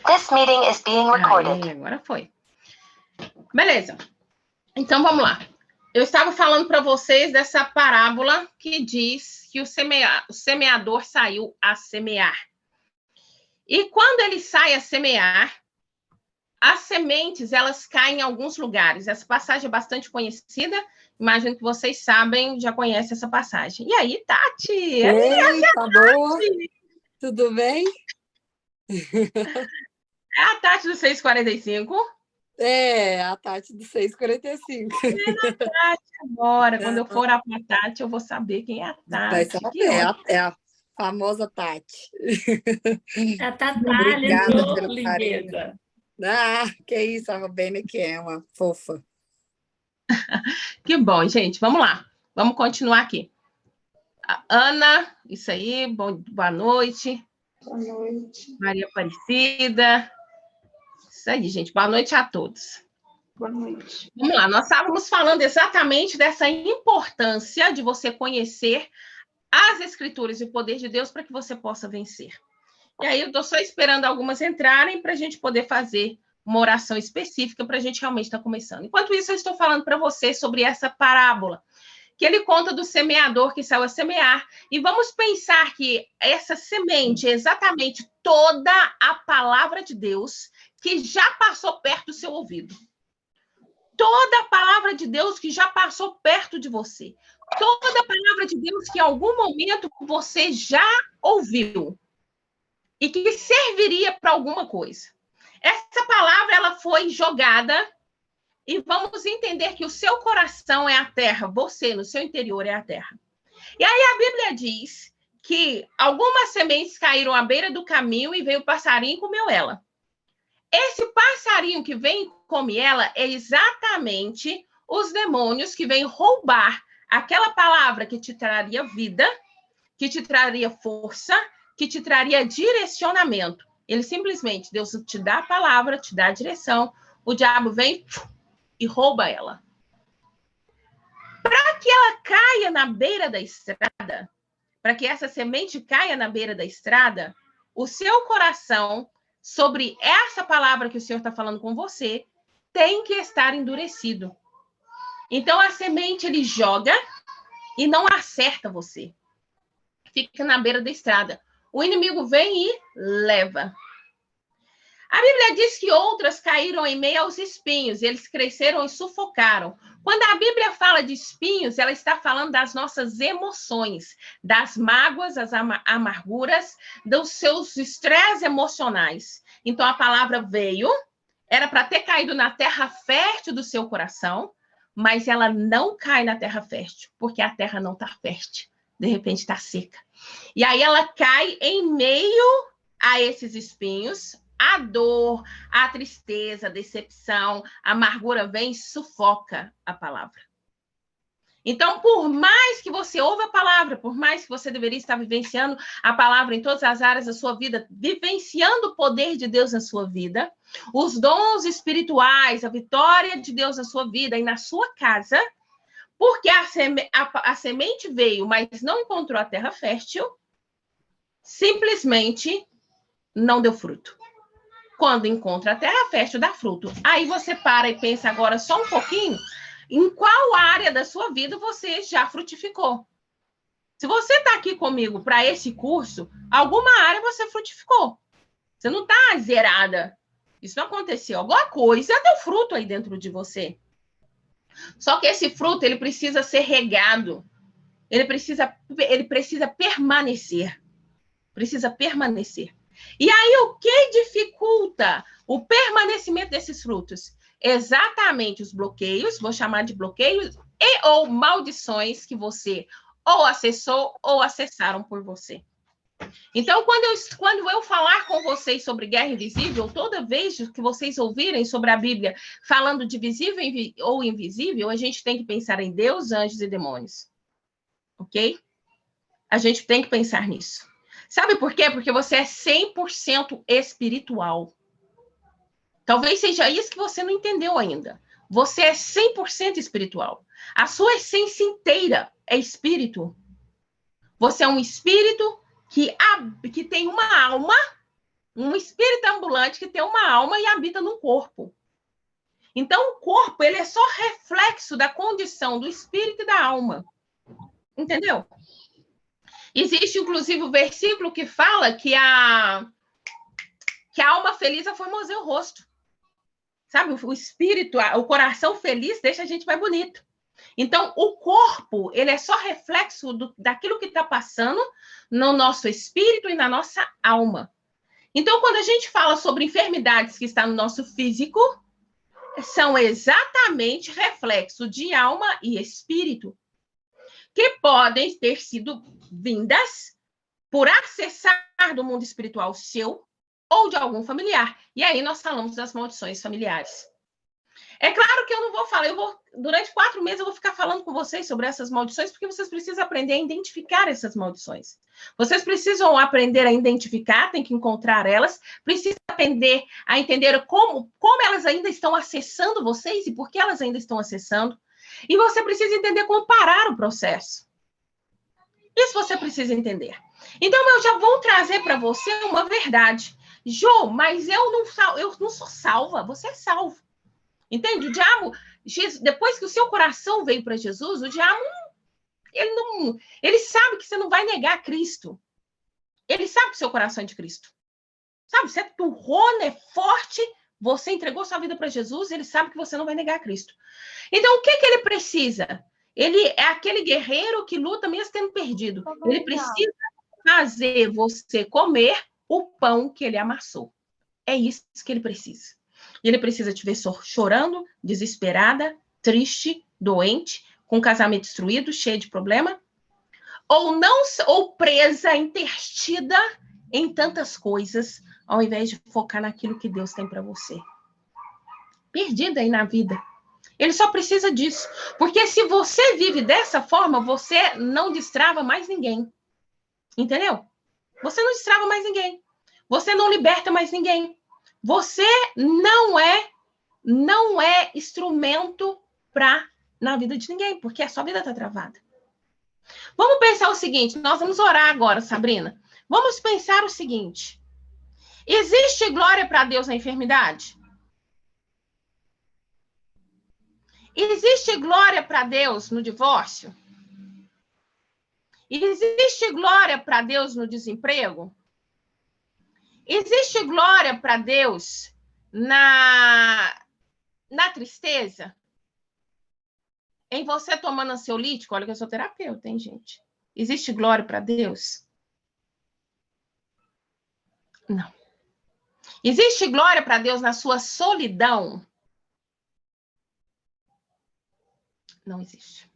This meeting is being recorded. Aí, agora foi. Beleza. Então, vamos lá. Eu estava falando para vocês dessa parábola que diz que o semeador saiu a semear. E quando ele sai a semear, as sementes, elas caem em alguns lugares. Essa passagem é bastante conhecida. Imagino que vocês sabem, já conhecem essa passagem. E aí, Tati? Ei, tá boa? Tudo bem? É a Tati do 645. É, a Tati do 645. Tati agora. Quando eu for a Tati, eu vou saber quem é a Vai Tati. saber, é a famosa Tati. A Tatália Obrigada entrou, pelo carinho. lindeza. Ah, que isso, a Robênia que é uma fofa. Que bom, gente. Vamos lá. Vamos continuar aqui. A Ana, isso aí. Boa noite. Boa noite. Maria Aparecida. Isso aí, gente. Boa noite a todos. Boa noite. Vamos lá. Nós estávamos falando exatamente dessa importância de você conhecer as Escrituras e o poder de Deus para que você possa vencer. E aí eu estou só esperando algumas entrarem para a gente poder fazer uma oração específica para a gente realmente estar começando. Enquanto isso, eu estou falando para vocês sobre essa parábola, que ele conta do semeador que saiu a semear. E vamos pensar que essa semente é exatamente toda a palavra de Deus que já passou perto do seu ouvido. Toda a palavra de Deus que já passou perto de você. Toda a palavra de Deus que em algum momento você já ouviu. E que serviria para alguma coisa. Essa palavra, ela foi jogada e vamos entender que o seu coração é a terra, você, no seu interior, é a terra. E aí a Bíblia diz que algumas sementes caíram à beira do caminho e veio o passarinho e comeu ela. Esse passarinho que vem e come ela é exatamente os demônios que vêm roubar aquela palavra que te traria vida, que te traria força, que te traria direcionamento. Ele simplesmente, Deus te dá a palavra, te dá a direção, o diabo vem e rouba ela. Para que ela caia na beira da estrada, para que essa semente caia na beira da estrada, o seu coração, sobre essa palavra que o Senhor está falando com você, tem que estar endurecido. Então, a semente, ele joga e não acerta você. Fica na beira da estrada. O inimigo vem e leva. A Bíblia diz que outras caíram em meio aos espinhos, e eles cresceram e sufocaram. Quando a Bíblia fala de espinhos, ela está falando das nossas emoções, das mágoas, das amarguras, dos seus estresses emocionais. Então, a palavra veio, era para ter caído na terra fértil do seu coração, mas ela não cai na terra fértil, porque a terra não está fértil. De repente está seca. E aí ela cai em meio a esses espinhos, a dor, a tristeza, a decepção, a amargura vem e sufoca a palavra. Então, por mais que você ouve a palavra, por mais que você deveria estar vivenciando a palavra em todas as áreas da sua vida, vivenciando o poder de Deus na sua vida, os dons espirituais, a vitória de Deus na sua vida e na sua casa, porque a semente veio, mas não encontrou a terra fértil, simplesmente não deu fruto. Quando encontra a terra fértil, dá fruto. Aí você para e pensa agora só um pouquinho em qual área da sua vida você já frutificou. Se você está aqui comigo para esse curso, alguma área você frutificou. Você não está zerada. Isso não aconteceu. Alguma coisa deu fruto aí dentro de você. Só que esse fruto, ele precisa ser regado. Ele precisa permanecer. Precisa permanecer. E aí, o que dificulta o permanecimento desses frutos? Exatamente os bloqueios, vou chamar de bloqueios, e ou maldições que você ou acessou ou acessaram por você. Então, quando eu falar com vocês sobre guerra invisível, toda vez que vocês ouvirem sobre a Bíblia falando de visível ou invisível, a gente tem que pensar em Deus, anjos e demônios. Ok? A gente tem que pensar nisso. Sabe por quê? Porque você é 100% espiritual. Talvez seja isso que você não entendeu ainda. Você é 100% espiritual. A sua essência inteira é espírito. Você é um espírito que tem uma alma Um espírito ambulante que tem uma alma e habita num corpo. Então, o corpo, ele é só reflexo da condição do espírito e da alma. Entendeu? Existe, inclusive, o versículo que fala que a alma feliz aformoseia o rosto. Sabe? O espírito, o coração feliz deixa a gente mais bonito. Então, o corpo, ele é só reflexo daquilo que está passando no nosso espírito e na nossa alma. Então, quando a gente fala sobre enfermidades que estão no nosso físico, são exatamente reflexo de alma e espírito, que podem ter sido vindas por acessar do mundo espiritual seu ou de algum familiar. E aí nós falamos das maldições familiares. É claro que eu não vou falar, durante 4 meses eu vou ficar falando com vocês sobre essas maldições, porque vocês precisam aprender a identificar essas maldições. Vocês precisam aprender a identificar, tem que encontrar elas, precisam aprender a entender como elas ainda estão acessando vocês e por que elas ainda estão acessando. E você precisa entender como parar o processo. Isso você precisa entender. Então, eu já vou trazer para você uma verdade. Jô, mas eu não sou salva, você é salvo. Entende? O diabo, depois que o seu coração veio para Jesus, o diabo, ele sabe que você não vai negar Cristo. Ele sabe que o seu coração é de Cristo. Sabe, você é turrona, é forte, você entregou sua vida para Jesus, ele sabe que você não vai negar Cristo. Então, o que ele precisa? Ele é aquele guerreiro que luta mesmo tendo perdido. Ele precisa fazer você comer o pão que ele amassou. É isso que ele precisa. Ele precisa te ver chorando, desesperada, triste, doente, com o casamento destruído, cheio de problema, ou presa, intertida em tantas coisas, ao invés de focar naquilo que Deus tem para você. Perdida aí na vida. Ele só precisa disso. Porque se você vive dessa forma, você não destrava mais ninguém. Entendeu? Você não destrava mais ninguém. Você não liberta mais ninguém. Você não é instrumento na vida de ninguém, porque a sua vida está travada. Vamos pensar o seguinte, nós vamos orar agora, Sabrina. Vamos pensar o seguinte. Existe glória para Deus na enfermidade? Existe glória para Deus no divórcio? Existe glória para Deus no desemprego? Existe glória para Deus na tristeza? Em você tomando ansiolítico? Olha que eu sou terapeuta, hein, gente? Existe glória para Deus? Não. Existe glória para Deus na sua solidão? Não existe.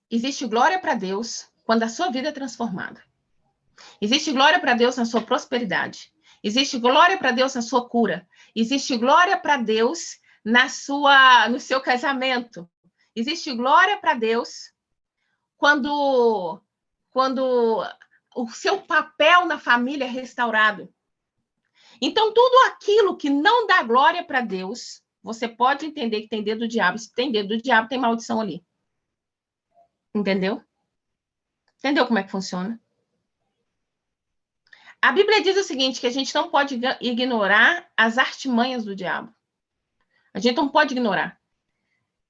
Existe glória para Deus quando a sua vida é transformada. Existe glória para Deus na sua prosperidade. Existe glória para Deus na sua cura. Existe glória para Deus no seu casamento. Existe glória para Deus quando o seu papel na família é restaurado. Então, tudo aquilo que não dá glória para Deus, você pode entender que tem dedo do diabo. Se tem dedo do diabo, tem maldição ali. Entendeu? Entendeu como é que funciona? A Bíblia diz o seguinte, que a gente não pode ignorar as artimanhas do diabo. A gente não pode ignorar.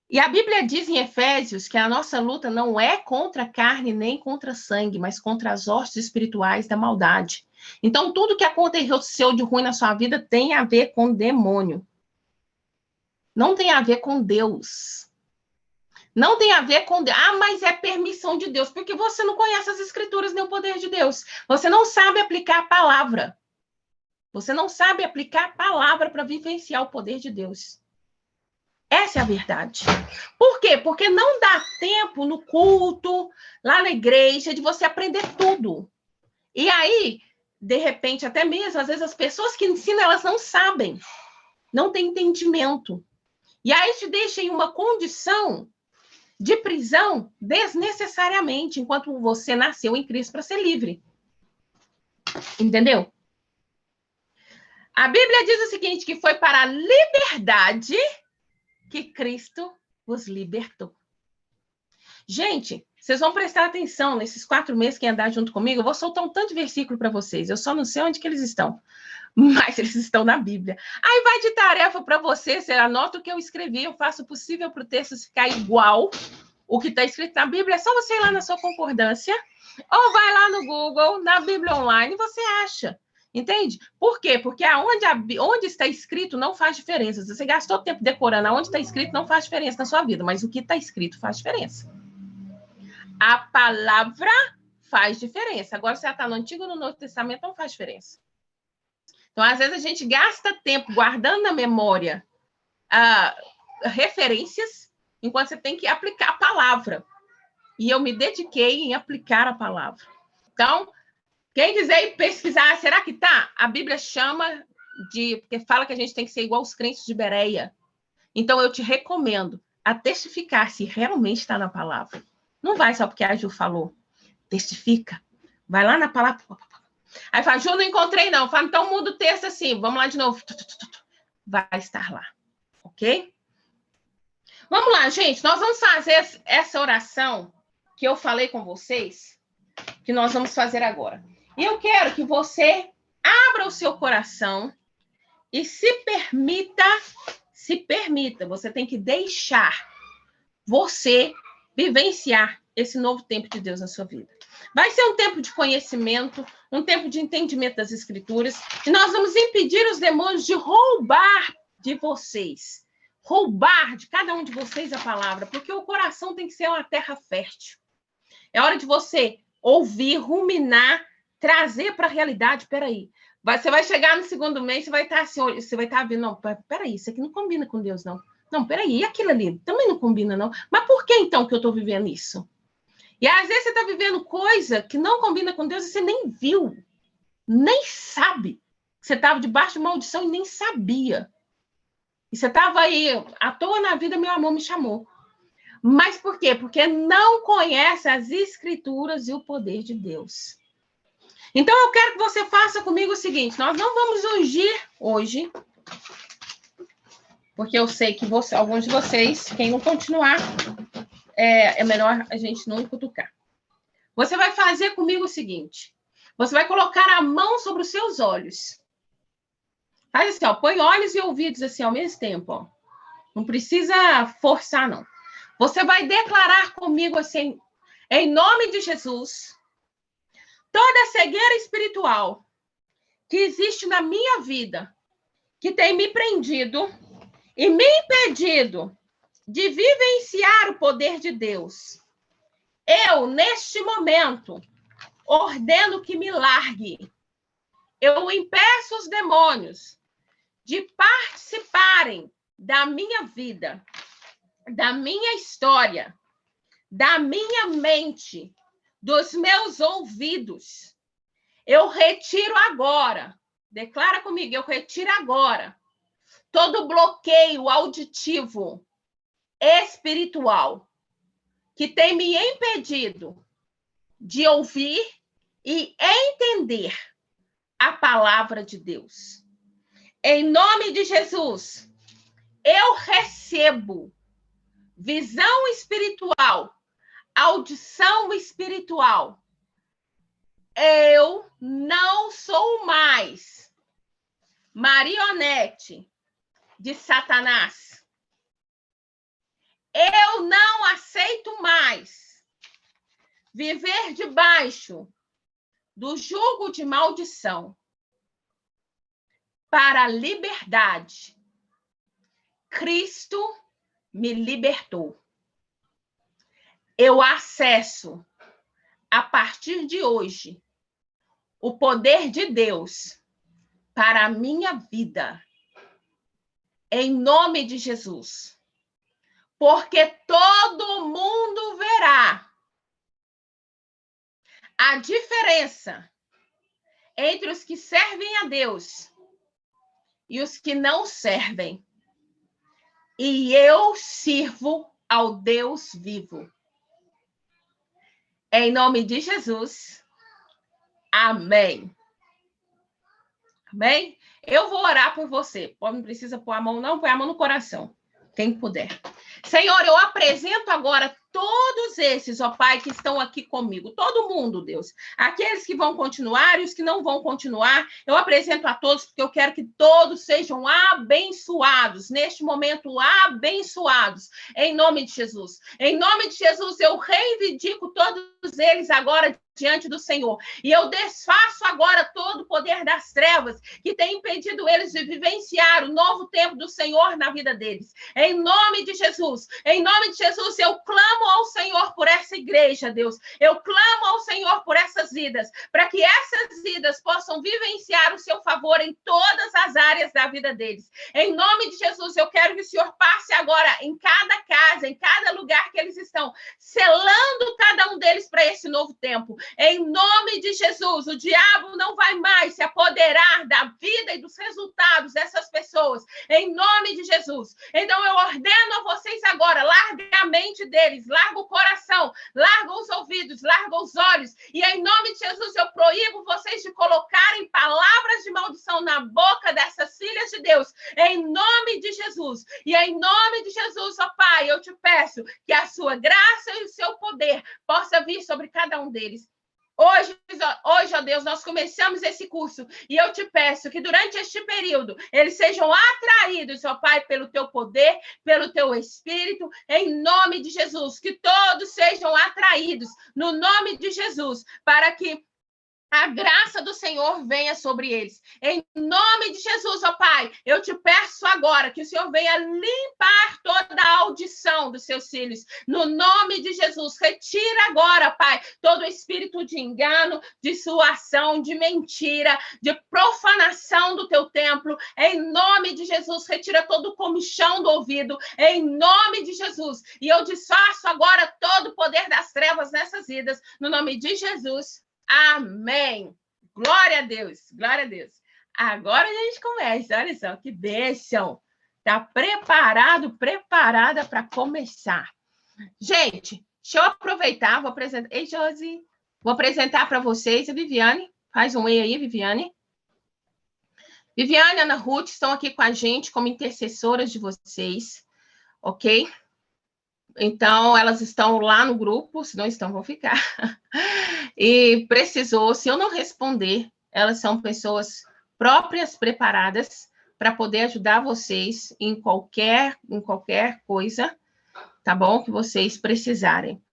E a Bíblia diz em Efésios que a nossa luta não é contra a carne nem contra sangue, mas contra as hostes espirituais da maldade. Então, tudo que aconteceu de ruim na sua vida tem a ver com demônio. Não tem a ver com Deus. Não tem a ver com... mas é permissão de Deus, porque você não conhece as escrituras nem o poder de Deus. Você não sabe aplicar a palavra. Você não sabe aplicar a palavra para vivenciar o poder de Deus. Essa é a verdade. Por quê? Porque não dá tempo no culto, lá na igreja, de você aprender tudo. E aí, de repente, até mesmo, às vezes as pessoas que ensinam, elas não sabem. Não têm entendimento. E aí te deixa em uma condição de prisão desnecessariamente, enquanto você nasceu em Cristo para ser livre. Entendeu? A Bíblia diz o seguinte, que foi para a liberdade que Cristo vos libertou. Gente, Vocês vão prestar atenção nesses 4 meses que andar junto comigo. Eu vou soltar um tanto de versículo para vocês. Eu só não sei onde que eles estão. Mas eles estão na Bíblia. Aí vai de tarefa para você. Você anota o que eu escrevi. Eu faço o possível para o texto ficar igual o que está escrito na Bíblia. É só você ir lá na sua concordância. Ou vai lá no Google, na Bíblia Online, e você acha. Entende? Por quê? Porque onde está escrito não faz diferença. Se você gastou tempo decorando aonde está escrito, não faz diferença na sua vida. Mas o que está escrito faz diferença. A palavra faz diferença. Agora, se ela está no Antigo ou no Novo Testamento, não faz diferença. Então, às vezes, a gente gasta tempo guardando na memória referências, enquanto você tem que aplicar a palavra. E eu me dediquei em aplicar a palavra. Então, quem quiser ir pesquisar, será que tá? A Bíblia chama porque fala que a gente tem que ser igual aos crentes de Bereia. Então, eu te recomendo a testificar se realmente está na palavra. Não vai só porque a Ju falou. Testifica. Vai lá na palavra. Aí fala, Ju, não encontrei não. Fala, então muda o texto assim. Vamos lá de novo. Vai estar lá. Ok? Vamos lá, gente. Nós vamos fazer essa oração que eu falei com vocês, que nós vamos fazer agora. E eu quero que você abra o seu coração e se permita, você tem que deixar você vivenciar esse novo tempo de Deus na sua vida. Vai ser um tempo de conhecimento, um tempo de entendimento das Escrituras, e nós vamos impedir os demônios de roubar de vocês, roubar de cada um de vocês a palavra, porque o coração tem que ser uma terra fértil. É hora de você ouvir, ruminar, trazer para a realidade. Peraí, você vai chegar no segundo mês, você vai estar assim, você vai estar vendo, não, peraí, isso aqui não combina com Deus, não. Não, peraí, e aquilo ali? Também não combina, não. Mas por que, então, que eu estou vivendo isso? E, às vezes, você está vivendo coisa que não combina com Deus e você nem viu, nem sabe. Você estava debaixo de maldição e nem sabia. E você estava aí, à toa na vida, meu amor me chamou. Mas por quê? Porque não conhece as Escrituras e o poder de Deus. Então, eu quero que você faça comigo o seguinte, nós não vamos ungir hoje, porque eu sei que alguns de vocês, quem não continuar, é melhor a gente não cutucar. Você vai fazer comigo o seguinte, você vai colocar a mão sobre os seus olhos. Faz assim, ó, põe olhos e ouvidos assim ao mesmo tempo, ó. Não precisa forçar, não. Você vai declarar comigo assim, em nome de Jesus, toda cegueira espiritual que existe na minha vida, que tem me prendido e me impedido de vivenciar o poder de Deus. Eu, neste momento, ordeno que me largue. Eu impeço os demônios de participarem da minha vida, da minha história, da minha mente, dos meus ouvidos. Eu retiro agora, declara comigo, eu retiro agora todo bloqueio auditivo, espiritual, que tem me impedido de ouvir e entender a palavra de Deus. Em nome de Jesus, eu recebo visão espiritual, audição espiritual. Eu não sou mais marionete de Satanás. Eu não aceito mais viver debaixo do jugo de maldição. Para a liberdade, Cristo me libertou. Eu acesso, a partir de hoje, o poder de Deus para a minha vida. Em nome de Jesus. Porque todo mundo verá a diferença entre os que servem a Deus e os que não servem. E eu sirvo ao Deus vivo. Em nome de Jesus. Amém. Amém? Eu vou orar por você. Não precisa pôr a mão, não. Põe a mão no coração. Quem puder. Senhor, eu apresento agora todos esses, ó Pai, que estão aqui comigo. Todo mundo, Deus. Aqueles que vão continuar e os que não vão continuar, eu apresento a todos, porque eu quero que todos sejam abençoados. Neste momento, abençoados. Em nome de Jesus. Em nome de Jesus, eu reivindico todos eles agora diante do Senhor. E eu desfaço agora todo o poder das trevas que tem impedido eles de vivenciar o novo tempo do Senhor na vida deles. Em nome de Jesus. Em nome de Jesus, eu clamo ao Senhor por essa igreja, Deus. Eu clamo ao Senhor por essas vidas, para que essas vidas possam vivenciar o seu favor em todas as áreas da vida deles. Em nome de Jesus, eu quero que o Senhor passe agora em cada casa, em cada lugar que eles estão, selando cada um deles para esse novo tempo. Em nome de Jesus, o diabo não vai mais se apoderar da vida e dos resultados dessas pessoas. Em nome de Jesus. Então eu ordeno a vocês agora, larga a mente deles, larga o coração, larga os ouvidos, larga os olhos. E em nome de Jesus, eu proíbo vocês de colocarem palavras de maldição na boca dessas filhas de Deus. Em nome de Jesus. E em nome de Jesus, ó Pai, eu te peço que a sua graça e o seu poder possa vir sobre cada um deles. Hoje, ó Deus, nós começamos esse curso e eu te peço que durante este período eles sejam atraídos, ó Pai, pelo teu poder, pelo teu Espírito, em nome de Jesus, que todos sejam atraídos no nome de Jesus, para que a graça do Senhor venha sobre eles. Em nome de Jesus, ó Pai, eu te peço agora que o Senhor venha limpar toda a audição dos seus filhos. No nome de Jesus, retira agora, Pai, todo o espírito de engano, de suação, de mentira, de profanação do teu templo. Em nome de Jesus, retira todo o comichão do ouvido. Em nome de Jesus. E eu desfaço agora todo o poder das trevas nessas vidas. No nome de Jesus. Amém. Glória a Deus. Glória a Deus. Agora a gente começa. Olha só, que bênção. Está preparada para começar. Gente, deixa eu aproveitar. Vou apresentar. Ei, Josi. Vou apresentar para vocês a Viviane. Faz um oi aí, Viviane. Viviane e Ana Ruth estão aqui com a gente como intercessoras de vocês. Ok? Então, elas estão lá no grupo, se não estão, vão ficar. E precisou, se eu não responder, elas são pessoas próprias, preparadas, para poder ajudar vocês em qualquer coisa, tá bom? Que vocês precisarem.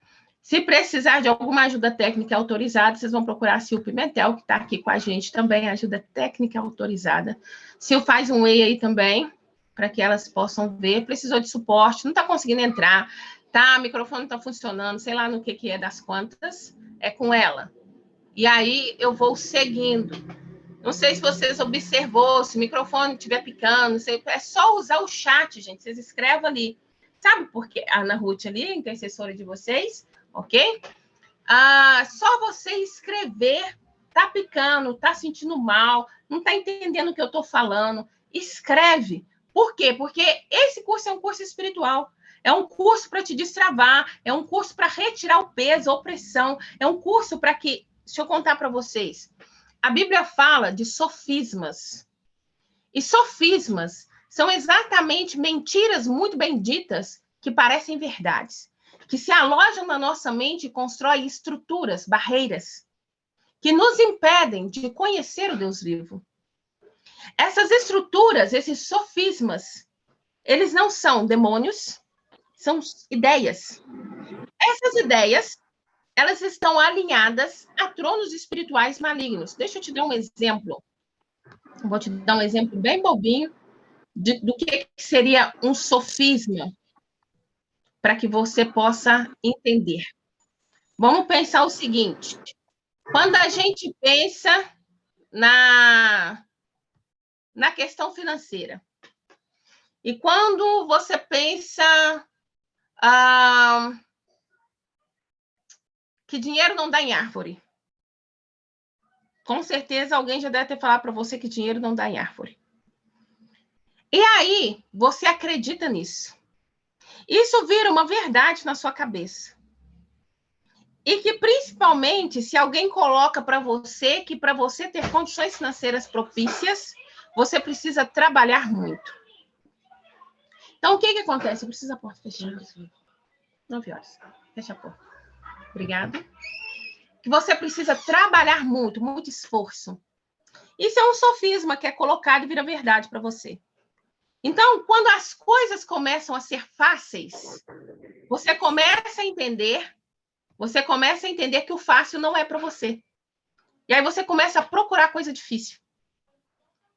Se precisar de alguma ajuda técnica autorizada, vocês vão procurar a Sil Pimentel, que está aqui com a gente também, ajuda técnica autorizada. Sil faz um e aí também, para que elas possam ver. Precisou de suporte, não está conseguindo entrar, tá? O microfone não está funcionando, sei lá no que é das quantas, é com ela. E aí eu vou seguindo. Não sei se vocês observou, se o microfone estiver picando, sei, é só usar o chat, gente, vocês escrevam ali. Sabe por quê? A Ana Ruth ali, intercessora de vocês, ok? Só você escrever, tá picando, tá sentindo mal, não tá entendendo o que eu estou falando, escreve. Por quê? Porque esse curso é um curso espiritual, é um curso para te destravar, é um curso para retirar o peso, a opressão, é um curso para que... Deixa eu contar para vocês. A Bíblia fala de sofismas. E sofismas são exatamente mentiras muito bem ditas que parecem verdades, que se alojam na nossa mente e constroem estruturas, barreiras, que nos impedem de conhecer o Deus vivo. Essas estruturas, esses sofismas, eles não são demônios, são ideias. Essas ideias, elas estão alinhadas a tronos espirituais malignos. Deixa eu te dar um exemplo. Vou te dar um exemplo bem bobinho do que seria um sofisma, para que você possa entender. Vamos pensar o seguinte. Quando a gente pensa na questão financeira, e quando você pensa que dinheiro não dá em árvore, com certeza alguém já deve ter falado para você que dinheiro não dá em árvore. E aí, você acredita nisso. Isso vira uma verdade na sua cabeça. E que, principalmente, se alguém coloca para você que para você ter condições financeiras propícias, você precisa trabalhar muito. Então, o que acontece? Eu preciso da porta fechada. 9 horas. Fecha a porta. Obrigada. Que você precisa trabalhar muito, muito esforço. Isso é um sofisma que é colocado e vira verdade para você. Então, quando as coisas começam a ser fáceis, você começa a entender que o fácil não é para você. E aí você começa a procurar coisa difícil.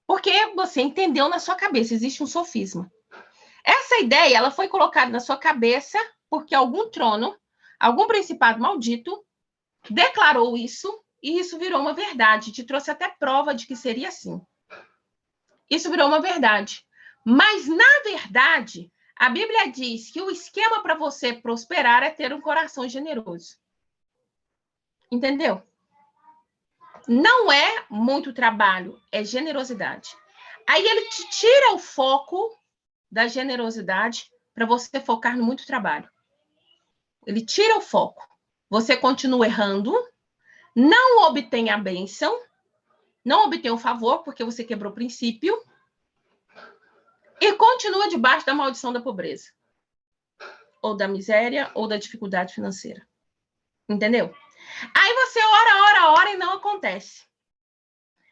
Porque você entendeu na sua cabeça, existe um sofisma. Essa ideia, ela foi colocada na sua cabeça porque algum trono, algum principado maldito, declarou isso, e isso virou uma verdade. Te trouxe até prova de que seria assim. Isso virou uma verdade. Mas, na verdade, a Bíblia diz que o esquema para você prosperar é ter um coração generoso. Entendeu? Não é muito trabalho, é generosidade. Aí ele te tira o foco da generosidade para você focar no muito trabalho. Ele tira o foco. Você continua errando, não obtém a bênção, não obtém o favor, porque você quebrou o princípio, e continua debaixo da maldição da pobreza, ou da miséria, ou da dificuldade financeira. Entendeu? Aí você ora e não acontece.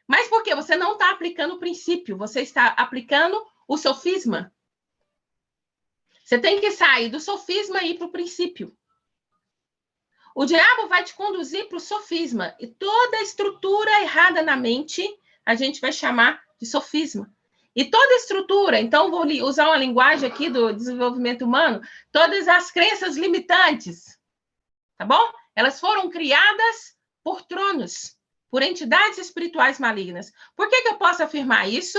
Mas por quê? Você não está aplicando o princípio, você está aplicando o sofisma. Você tem que sair do sofisma e ir para o princípio. O diabo vai te conduzir para o sofisma. E toda a estrutura errada na mente, a gente vai chamar de sofisma. E toda estrutura, então vou usar uma linguagem aqui do desenvolvimento humano, todas as crenças limitantes, tá bom? Elas foram criadas por tronos, por entidades espirituais malignas. Por que eu posso afirmar isso?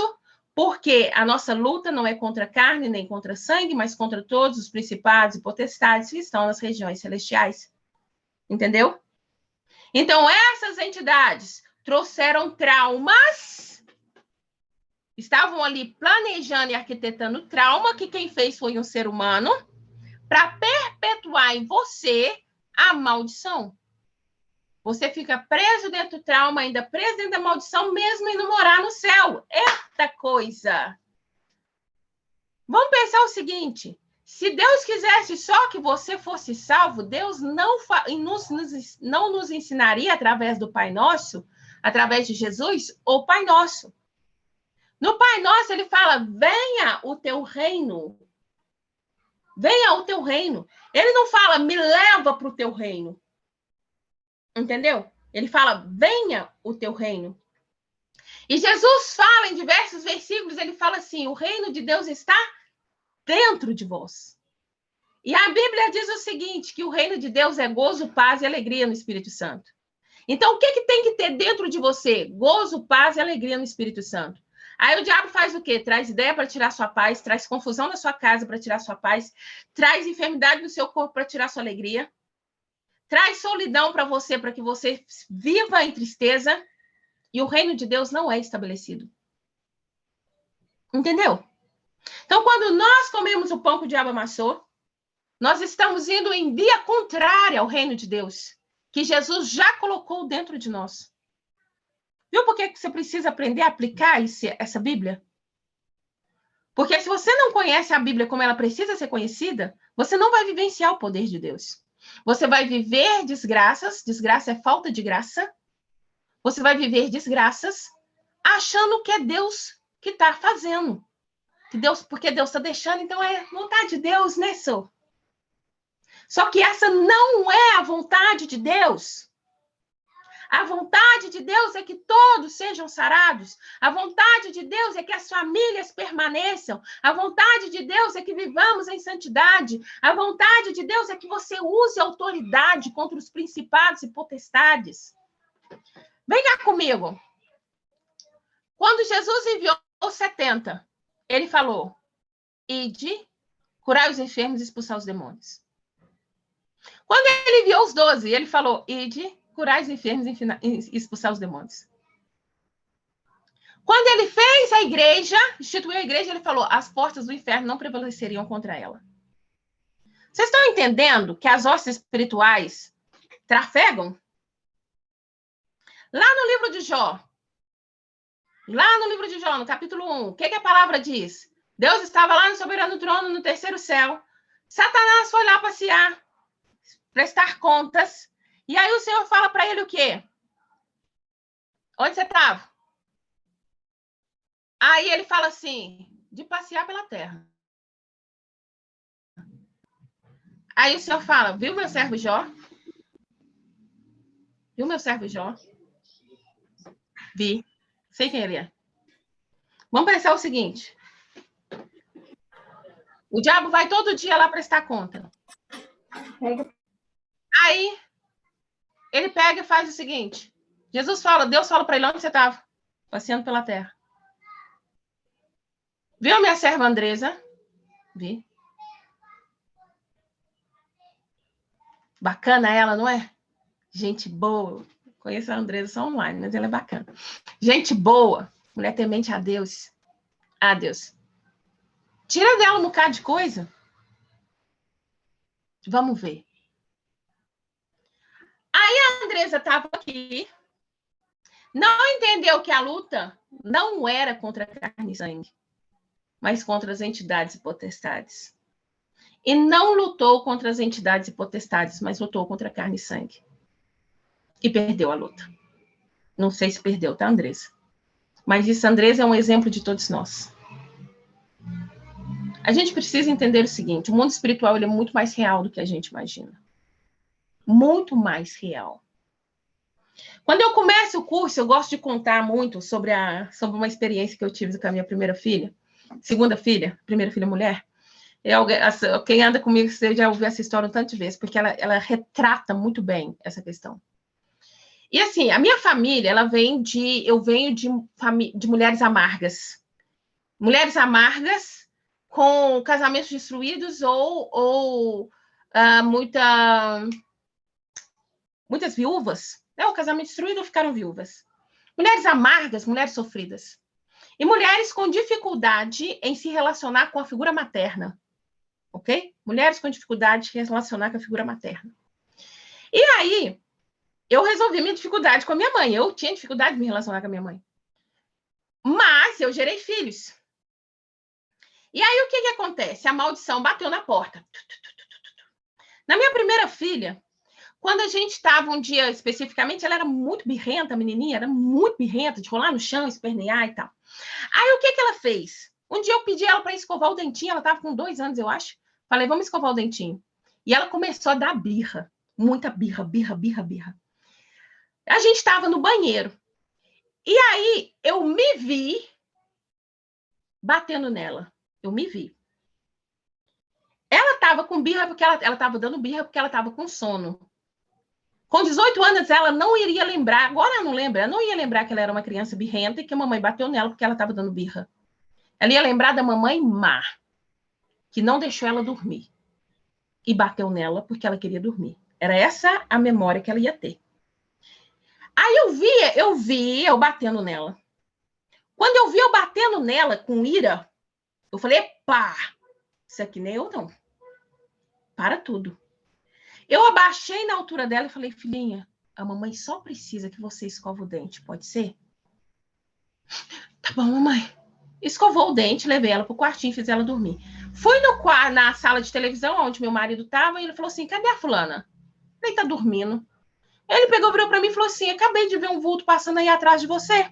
Porque a nossa luta não é contra carne nem contra sangue, mas contra todos os principados e potestades que estão nas regiões celestiais. Entendeu? Então, essas entidades trouxeram traumas, estavam ali planejando e arquitetando trauma, que quem fez foi um ser humano, para perpetuar em você a maldição. Você fica preso dentro do trauma, ainda preso dentro da maldição, mesmo indo morar no céu. Eita coisa! Vamos pensar o seguinte: se Deus quisesse só que você fosse salvo, Deus não nos ensinaria através do Pai Nosso, através de Jesus, o Pai Nosso. No Pai Nosso, ele fala: venha o teu reino. Venha o teu reino. Ele não fala: me leva para o teu reino. Entendeu? Ele fala: venha o teu reino. E Jesus fala em diversos versículos, ele fala assim: o reino de Deus está dentro de vós. E a Bíblia diz o seguinte, que o reino de Deus é gozo, paz e alegria no Espírito Santo. Então, o que tem que ter dentro de você? Gozo, paz e alegria no Espírito Santo. Aí o diabo faz o quê? Traz ideia para tirar sua paz, traz confusão na sua casa para tirar sua paz, traz enfermidade no seu corpo para tirar sua alegria, traz solidão para que você viva em tristeza, e o reino de Deus não é estabelecido. Entendeu? Então, quando nós comemos o pão que o diabo amassou, nós estamos indo em via contrária ao reino de Deus, que Jesus já colocou dentro de nós. Viu por que você precisa aprender a aplicar essa Bíblia? Porque se você não conhece a Bíblia como ela precisa ser conhecida, você não vai vivenciar o poder de Deus. Você vai viver desgraças, desgraça é falta de graça. Você vai viver desgraças achando que é Deus que está fazendo. Porque Deus está deixando, então é vontade de Deus, né, Sô? Só que essa não é a vontade de Deus. A vontade de Deus é que todos sejam sarados. A vontade de Deus é que as famílias permaneçam. A vontade de Deus é que vivamos em santidade. A vontade de Deus é que você use a autoridade contra os principados e potestades. Vem cá comigo. Quando Jesus enviou os 70, ele falou: ide, curai os enfermos e expulsar os demônios. Quando ele enviou os 12, ele falou: ide, curai os enfermos e expulsar os demônios. Quando ele fez a igreja, instituiu a igreja, ele falou: as portas do inferno não prevaleceriam contra ela. Vocês estão entendendo que as hostes espirituais trafegam? Lá no livro de Jó, no capítulo 1, o que a palavra diz? Deus estava lá no soberano trono, no terceiro céu. Satanás foi lá passear, prestar contas. E aí o Senhor fala para ele o quê? Onde você estava? Aí ele fala assim, de passear pela terra. Aí o Senhor fala, viu meu servo Jó? Viu meu servo Jó? Vi. Sei quem ele é. Vamos pensar o seguinte. O diabo vai todo dia lá prestar conta. Aí, ele pega e faz o seguinte. Deus fala para ele, onde você estava? Passeando pela terra. Viu a minha serva Andresa? Vi. Bacana ela, não é? Gente boa. Conheço a Andresa só online, mas ela é bacana. Gente boa. Mulher temente a Deus. A Deus. Tira dela um bocado de coisa. Vamos ver. Aí a Andresa estava aqui. Não entendeu que a luta não era contra carne e sangue, mas contra as entidades e potestades. E não lutou contra as entidades e potestades, mas lutou contra carne e sangue. E perdeu a luta. Não sei se perdeu, tá, Andresa? Mas isso, Andresa, é um exemplo de todos nós. A gente precisa entender o seguinte, o mundo espiritual ele é muito mais real do que a gente imagina. Muito mais real. Quando eu começo o curso, eu gosto de contar muito sobre uma experiência que eu tive com a minha primeira filha, segunda filha, primeira filha mulher. Quem anda comigo, você já ouviu essa história um tanto de vezes, porque ela retrata muito bem essa questão. E assim, a minha família, eu venho de mulheres amargas. Mulheres amargas com casamentos destruídos ou muitas viúvas. Né? O casamento destruído ou ficaram viúvas. Mulheres amargas, mulheres sofridas. E mulheres com dificuldade em se relacionar com a figura materna. Ok? Mulheres com dificuldade de se relacionar com a figura materna. E aí, eu resolvi minha dificuldade com a minha mãe. Eu tinha dificuldade de me relacionar com a minha mãe. Mas eu gerei filhos. E aí, o que acontece? A maldição bateu na porta. Na minha primeira filha, quando a gente estava um dia especificamente, ela era muito birrenta, a menininha, era muito birrenta, de rolar no chão, espernear e tal. Aí, o que ela fez? Um dia eu pedi ela para escovar o dentinho, ela estava com 2 anos, eu acho. Falei, vamos escovar o dentinho. E ela começou a dar birra. Muita birra. A gente estava no banheiro. E aí, eu me vi batendo nela. Eu me vi. Ela estava com birra porque ela estava dando birra porque ela estava com sono. Com 18 anos, ela não iria lembrar, agora ela não lembra, ela não ia lembrar que ela era uma criança birrenta e que a mamãe bateu nela porque ela estava dando birra. Ela ia lembrar da mamãe má, que não deixou ela dormir. E bateu nela porque ela queria dormir. Era essa a memória que ela ia ter. Aí eu vi eu batendo nela. Quando eu vi eu batendo nela com ira, eu falei, pá, isso aqui nem eu não. Para tudo. Eu abaixei na altura dela e falei, filhinha, a mamãe só precisa que você escova o dente, pode ser? Tá bom, mamãe. Escovou o dente, levei ela pro quartinho e fiz ela dormir. Fui na sala de televisão, onde meu marido estava, e ele falou assim, cadê a fulana? Ele tá dormindo. Ele virou para mim e falou assim, acabei de ver um vulto passando aí atrás de você.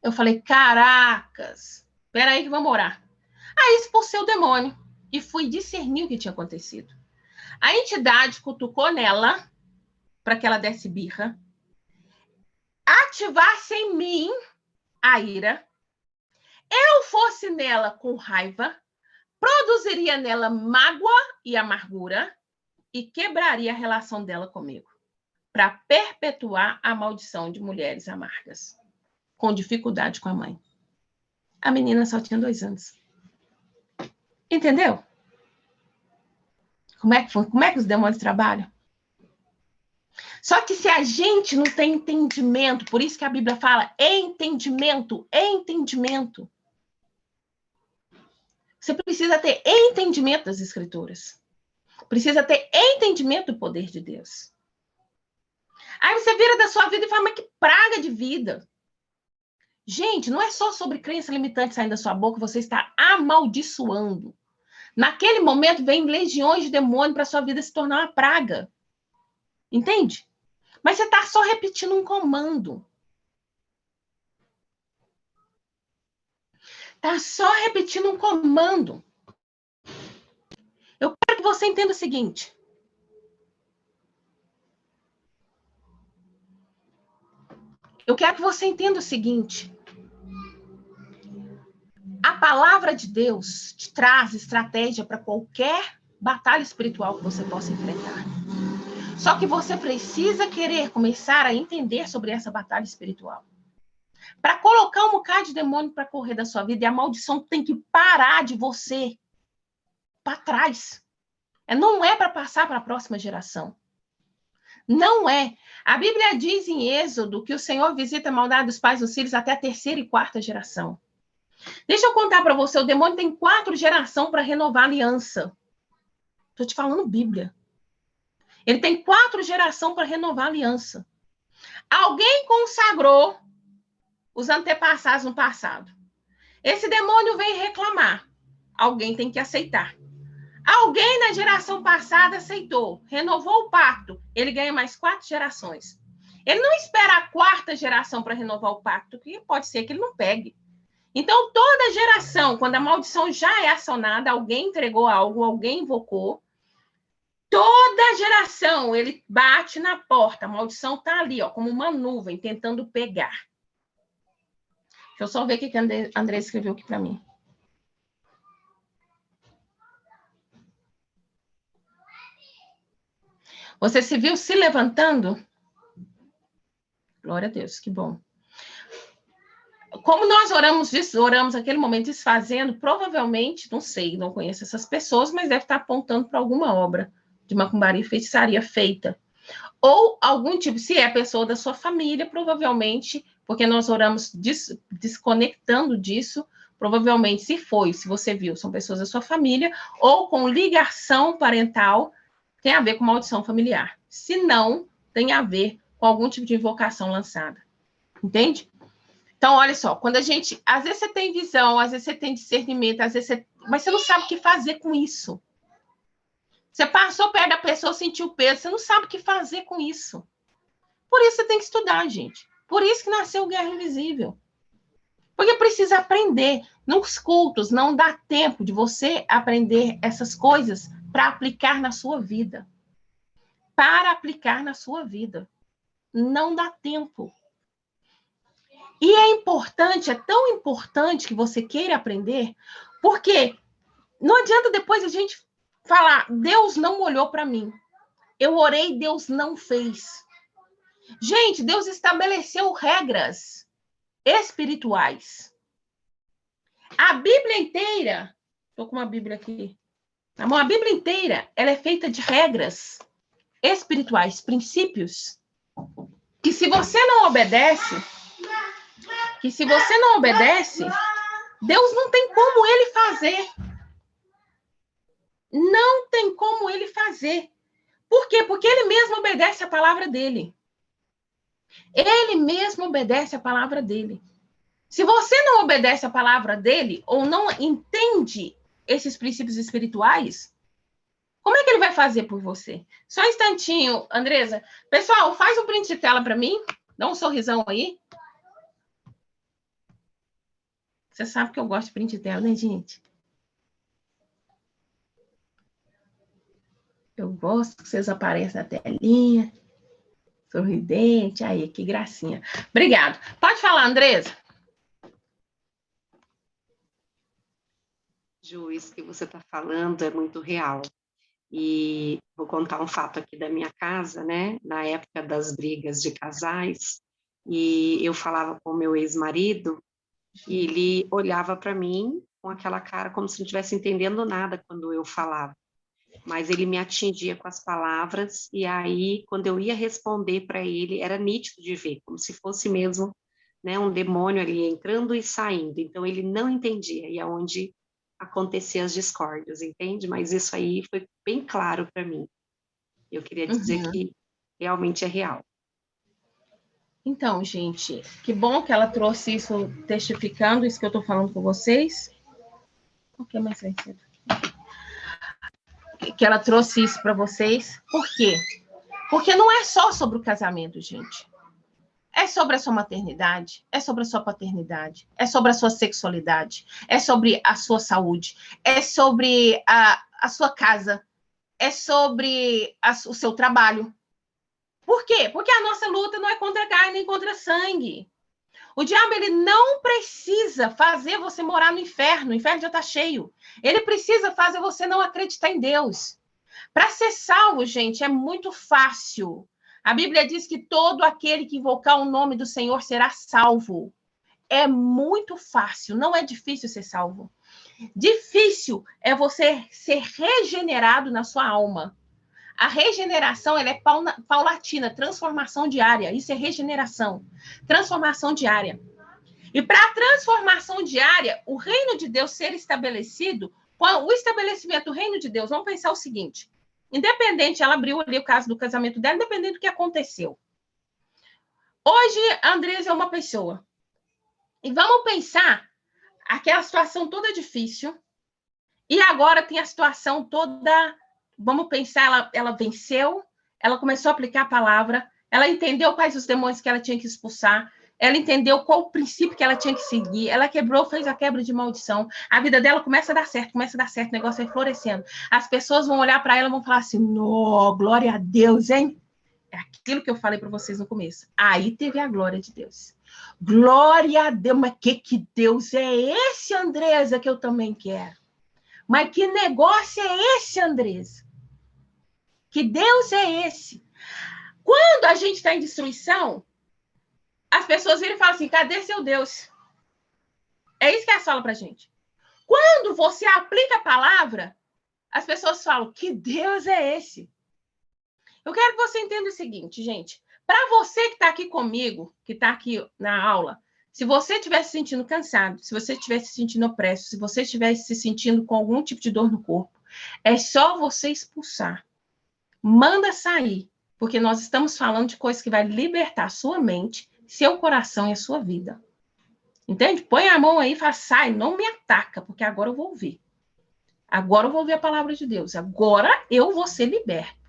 Eu falei, caracas, peraí que vamos orar. Aí expulsei o demônio e fui discernir o que tinha acontecido. A entidade cutucou nela para que ela desse birra, ativasse em mim a ira, eu fosse nela com raiva, produziria nela mágoa e amargura e quebraria a relação dela comigo, para perpetuar a maldição de mulheres amargas, com dificuldade com a mãe. A menina só tinha 2 anos. Entendeu? Como é que os demônios trabalham? Só que se a gente não tem entendimento, por isso que a Bíblia fala entendimento. Você precisa ter entendimento das Escrituras. Precisa ter entendimento do poder de Deus. Aí você vira da sua vida e fala, mas que praga de vida. Gente, não é só sobre crença limitante saindo da sua boca, você está amaldiçoando. Naquele momento, vem legiões de demônio para sua vida se tornar uma praga. Entende? Mas você está só repetindo um comando. Está só repetindo um comando. Eu quero que você entenda o seguinte. Eu quero que você entenda o seguinte. A palavra de Deus te traz estratégia para qualquer batalha espiritual que você possa enfrentar. Só que você precisa querer começar a entender sobre essa batalha espiritual. Para colocar um bocado de demônio para correr da sua vida, e a maldição tem que parar de você para trás. Não é para passar para a próxima geração. Não é. A Bíblia diz em Êxodo que o Senhor visita a maldade dos pais dos filhos até a 3ª e 4ª geração. Deixa eu contar para você, o demônio tem 4 gerações para renovar a aliança. Estou te falando Bíblia. Ele tem 4 gerações para renovar a aliança. Alguém consagrou os antepassados no passado. Esse demônio vem reclamar. Alguém tem que aceitar. Alguém na geração passada aceitou, renovou o pacto. Ele ganha mais 4 gerações. Ele não espera a 4ª geração para renovar o pacto, que pode ser que ele não pegue. Então, toda geração, quando a maldição já é acionada, alguém entregou algo, alguém invocou, toda geração, ele bate na porta, a maldição está ali, ó, como uma nuvem, tentando pegar. Deixa eu só ver o que a André escreveu aqui para mim. Você se viu se levantando? Glória a Deus, que bom. Como nós oramos naquele momento desfazendo, provavelmente, não sei, não conheço essas pessoas, mas deve estar apontando para alguma obra de macumbaria e feitiçaria feita. Ou algum tipo, se é pessoa da sua família, provavelmente, porque nós oramos desconectando disso, provavelmente, se você viu, são pessoas da sua família, ou com ligação parental, tem a ver com maldição familiar. Se não, tem a ver com algum tipo de invocação lançada. Entende? Então, olha só, quando a gente... Às vezes você tem visão, às vezes você tem discernimento, às vezes mas você não sabe o que fazer com isso. Você passou perto da pessoa, sentiu o peso, você não sabe o que fazer com isso. Por isso você tem que estudar, gente. Por isso que nasceu o Guerra Invisível. Porque precisa aprender. Nos cultos não dá tempo de você aprender essas coisas para aplicar na sua vida. Para aplicar na sua vida. Não dá tempo. E é importante, é tão importante que você queira aprender, porque não adianta depois a gente falar, Deus não olhou para mim. Eu orei, Deus não fez. Gente, Deus estabeleceu regras espirituais. A Bíblia inteira, estou com uma Bíblia aqui, a Bíblia inteira, ela é feita de regras espirituais, princípios, que se você não obedece, Deus não tem como ele fazer. Não tem como ele fazer. Por quê? Porque ele mesmo obedece a palavra dele. Ele mesmo obedece a palavra dele. Se você não obedece a palavra dele, ou não entende esses princípios espirituais, como é que ele vai fazer por você? Só um instantinho, Andresa. Pessoal, faz um print de tela para mim. Dá um sorrisão aí. Você sabe que eu gosto de print de tela, né, gente? Eu gosto que vocês apareçam na telinha. Sorridente. Aí, que gracinha. Obrigada. Pode falar, Andresa. Ju, isso que você está falando é muito real. E vou contar um fato aqui da minha casa, né? Na época das brigas de casais, e eu falava com o meu ex-marido, e ele olhava para mim com aquela cara como se não estivesse entendendo nada quando eu falava. Mas ele me atingia com as palavras, e aí, quando eu ia responder para ele, era nítido de ver, como se fosse mesmo, né, um demônio ali entrando e saindo. Então, ele não entendia, e é onde aconteciam as discórdias, entende? Mas isso aí foi bem claro para mim. Eu queria dizer que realmente é real. Então, gente, que bom que ela trouxe isso, testificando isso que eu estou falando com vocês. O que mais vai ser? Que ela trouxe isso para vocês. Por quê? Porque não é só sobre o casamento, gente. É sobre a sua maternidade, é sobre a sua paternidade, é sobre a sua sexualidade, é sobre a sua saúde, é sobre a sua casa, é sobre o seu trabalho. Por quê? Porque a nossa luta não é contra a carne nem contra sangue. O diabo, ele não precisa fazer você morar no inferno. O inferno já está cheio. Ele precisa fazer você não acreditar em Deus. Para ser salvo, gente, é muito fácil. A Bíblia diz que todo aquele que invocar o nome do Senhor será salvo. É muito fácil, não é difícil ser salvo. Difícil é você ser regenerado na sua alma. A regeneração, ela é paulatina, transformação diária. Isso é regeneração, transformação diária. E para a transformação diária, o reino de Deus ser estabelecido, o estabelecimento do reino de Deus, vamos pensar o seguinte, independente, ela abriu ali o caso do casamento dela, independente do que aconteceu. Hoje, a Andresa é uma pessoa. E vamos pensar aquela situação toda difícil, e agora tem a situação toda... Vamos pensar, ela venceu, ela começou a aplicar a palavra, ela entendeu quais os demônios que ela tinha que expulsar, ela entendeu qual o princípio que ela tinha que seguir, ela quebrou, fez a quebra de maldição, a vida dela começa a dar certo, o negócio vai florescendo. As pessoas vão olhar para ela e vão falar assim, glória a Deus, hein? É aquilo que eu falei para vocês no começo. Aí teve a glória de Deus. Glória a Deus, mas que Deus é esse, Andresa, que eu também quero? Mas que negócio é esse, Andresa? Que Deus é esse? Quando a gente está em destruição, as pessoas viram e falam assim, cadê seu Deus? É isso que elas falam para a gente. Quando você aplica a palavra, as pessoas falam, que Deus é esse? Eu quero que você entenda o seguinte, gente. Para você que está aqui comigo, que está aqui na aula, se você estiver se sentindo cansado, se você estiver se sentindo opresso, se você estiver se sentindo com algum tipo de dor no corpo, é só você expulsar. Manda sair, porque nós estamos falando de coisas que vai libertar a sua mente, seu coração e a sua vida. Entende? Põe a mão aí e fala, sai, não me ataca, porque agora eu vou ouvir. Agora eu vou ouvir a palavra de Deus. Agora eu vou ser liberto.